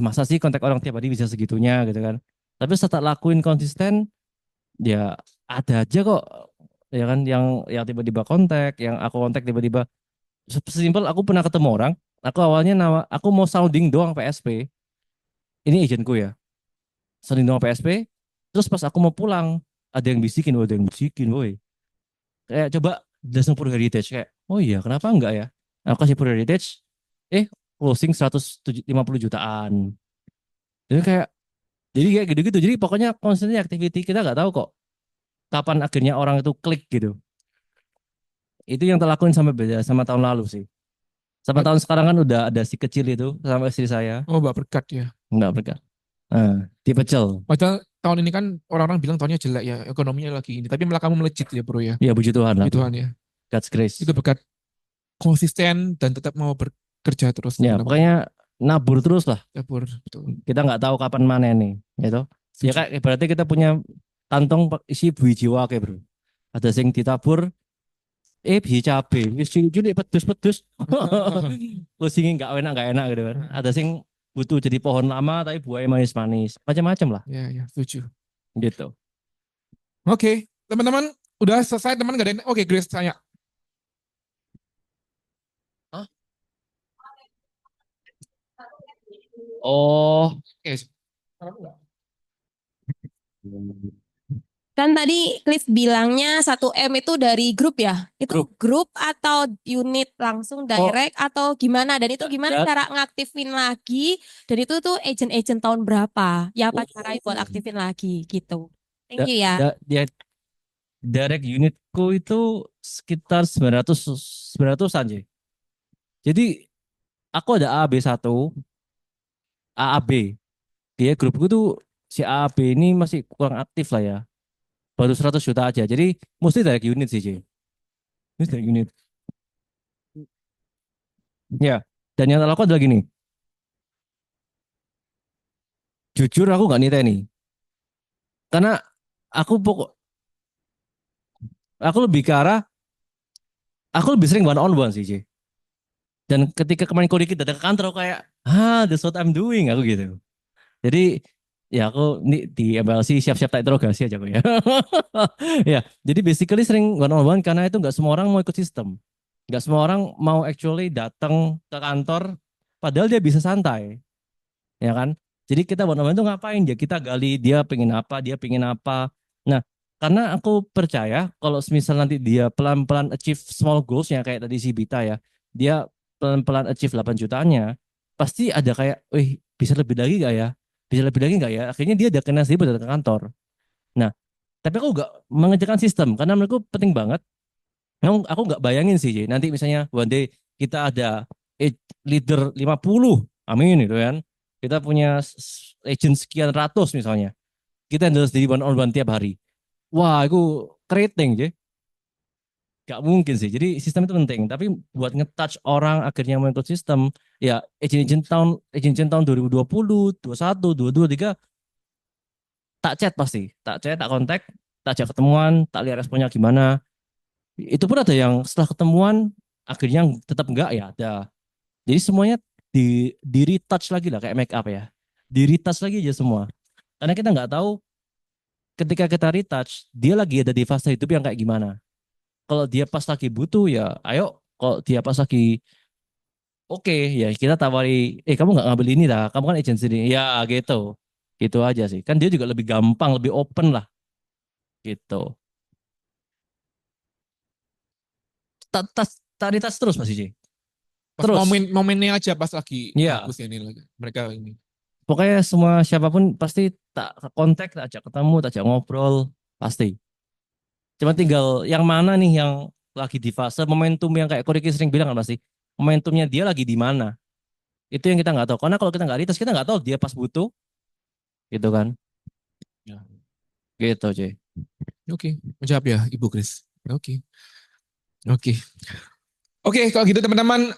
A: masa sih kontak orang tiap hari bisa segitunya gitu kan. Tapi setelah lakuin konsisten ya ada aja kok ya kan yang tiba-tiba kontak, yang aku kontak tiba-tiba sesimpel aku pernah ketemu orang, aku awalnya aku mau sounding doang PSP. Ini agentku ya. Sounding doang PSP. Terus pas aku mau pulang ada yang bisikin, ada yang bisikin, woi. Kayak coba langsung Pure Heritage kayak, oh iya kenapa enggak ya? Aku kasih Pure Heritage, closing 150 jutaan. Jadi kayak gitu-gitu. Jadi pokoknya konsennya activity kita nggak tahu kok kapan akhirnya orang itu klik gitu. Itu yang terlakuin sampai beda sama tahun lalu sih. Sama tahun sekarang kan udah ada si kecil itu sama istri saya.
B: Oh Mbak berkat ya.
A: Enggak berkah. Tipe pecel.
B: Padahal tahun ini kan orang-orang bilang tahunnya jelek ya, ekonominya lagi ini. Tapi malah kamu melejit ya bro ya.
A: Ya puji Tuhan lah.
B: Puji Tuhan ya.
A: God's grace.
B: Itu berkat konsisten dan tetap mau bekerja terus
A: Ya
B: dalam
A: pokoknya nabur terus lah.
B: dapur. Betul.
A: Kita nggak tahu kapan mana nih. Gitu. Ya
B: Setuju.
A: kayak berarti kita punya kantong isi biji wake bro. Ada sing ditabur, biji cabe. Wis cilik pedes-pedes. Closingnya nggak enak gitu kan. Ada sing butuh jadi pohon lama tapi buahnya manis-manis. Macam-macam lah.
B: Ya, ya, setuju.
A: Gitu.
B: Oke, teman-teman, udah selesai teman nggak ada Oke, Grace tanya.
A: Hah? Oh.
B: Oke.
C: Kan tadi Cliff bilangnya 1M itu dari grup ya? Itu grup atau unit langsung direct atau gimana? Dan itu gimana cara ngaktifin lagi? Dan itu tuh agent-agent tahun berapa? Ya apa cara buat aktifin lagi gitu. Thank you ya.
A: Direct unitku itu sekitar 900 aja. Jadi aku ada AB1, AAB. Dia grupku tuh si AAB ini masih kurang aktif lah ya. Baru 100 juta aja. Jadi mesti direct unit sih, J. Mesti direct unit. Ya, dan yang aku adalah gini. Jujur aku nggak niteni. Karena aku lebih ke arah aku lebih sering one on one sih, J. Dan ketika kemarin kau dikit datang ke kantor aku kayak, that's what I'm doing aku gitu. Jadi ya aku di MLC siap-siap tak interogasi aja aku ya. Ya, jadi basically sering one on one karena itu nggak semua orang mau ikut sistem. Nggak semua orang mau actually datang ke kantor padahal dia bisa santai. Ya kan? Jadi kita one on one itu ngapain ya? Kita gali dia pengen apa. Nah, karena aku percaya kalau misal nanti dia pelan-pelan achieve small goals yang kayak tadi si Bita ya, dia pelan-pelan achieve 8 jutaannya, pasti ada kayak, bisa lebih lagi gak ya? Bisa lebih lagi nggak ya? Akhirnya dia ada kena sendiri datang ke kantor. Nah, tapi aku nggak mengerjakan sistem karena menurutku penting banget. Aku nggak bayangin sih, Ji. Nanti misalnya one day kita ada leader 50, amin gitu kan. Kita punya agent sekian ratus misalnya. Kita handle sendiri one on one tiap hari. Wah, itu keriting, Ji. Gak mungkin sih. Jadi sistem itu penting. Tapi buat nge-touch orang akhirnya mau ikut sistem, ya agent tahun 2020, 21, 22, 23 tak chat pasti. Tak chat, tak kontak, tak ajak ketemuan, tak lihat responnya gimana. Itu pun ada yang setelah ketemuan akhirnya tetap enggak ya ada. Jadi semuanya di retouch lagi lah kayak make up ya. Di retouch lagi aja semua. Karena kita nggak tahu ketika kita retouch dia lagi ada di fase hidup yang kayak gimana. Kalau dia pas lagi butuh ya ayo. Kalau dia pas lagi oke ya kita tawari, kamu nggak ngambil ini lah, kamu kan agensi ini. Ya gitu. Gitu aja sih. Kan dia juga lebih gampang, lebih open lah. Gitu. Tari tas terus Mas Iji.
B: Pas
A: Terus.
B: momennya aja pas lagi
A: Iya.
B: bagus ya ini lagi. Mereka ini.
A: Pokoknya semua siapapun pasti tak kontak, tak ajak ketemu, tak ajak ngobrol, pasti. Cuma tinggal yang mana nih yang lagi di fase momentum yang kayak Koriki sering bilang kan pasti. Momentumnya dia lagi di mana. Itu yang kita nggak tahu. Karena kalau kita nggak retest, kita nggak tahu dia pas butuh, gitu kan?
B: Ya.
A: Gitu, cuy.
B: Oke, menjawab ya Ibu Kris. Oke. Oke. Oke, kalau gitu teman-teman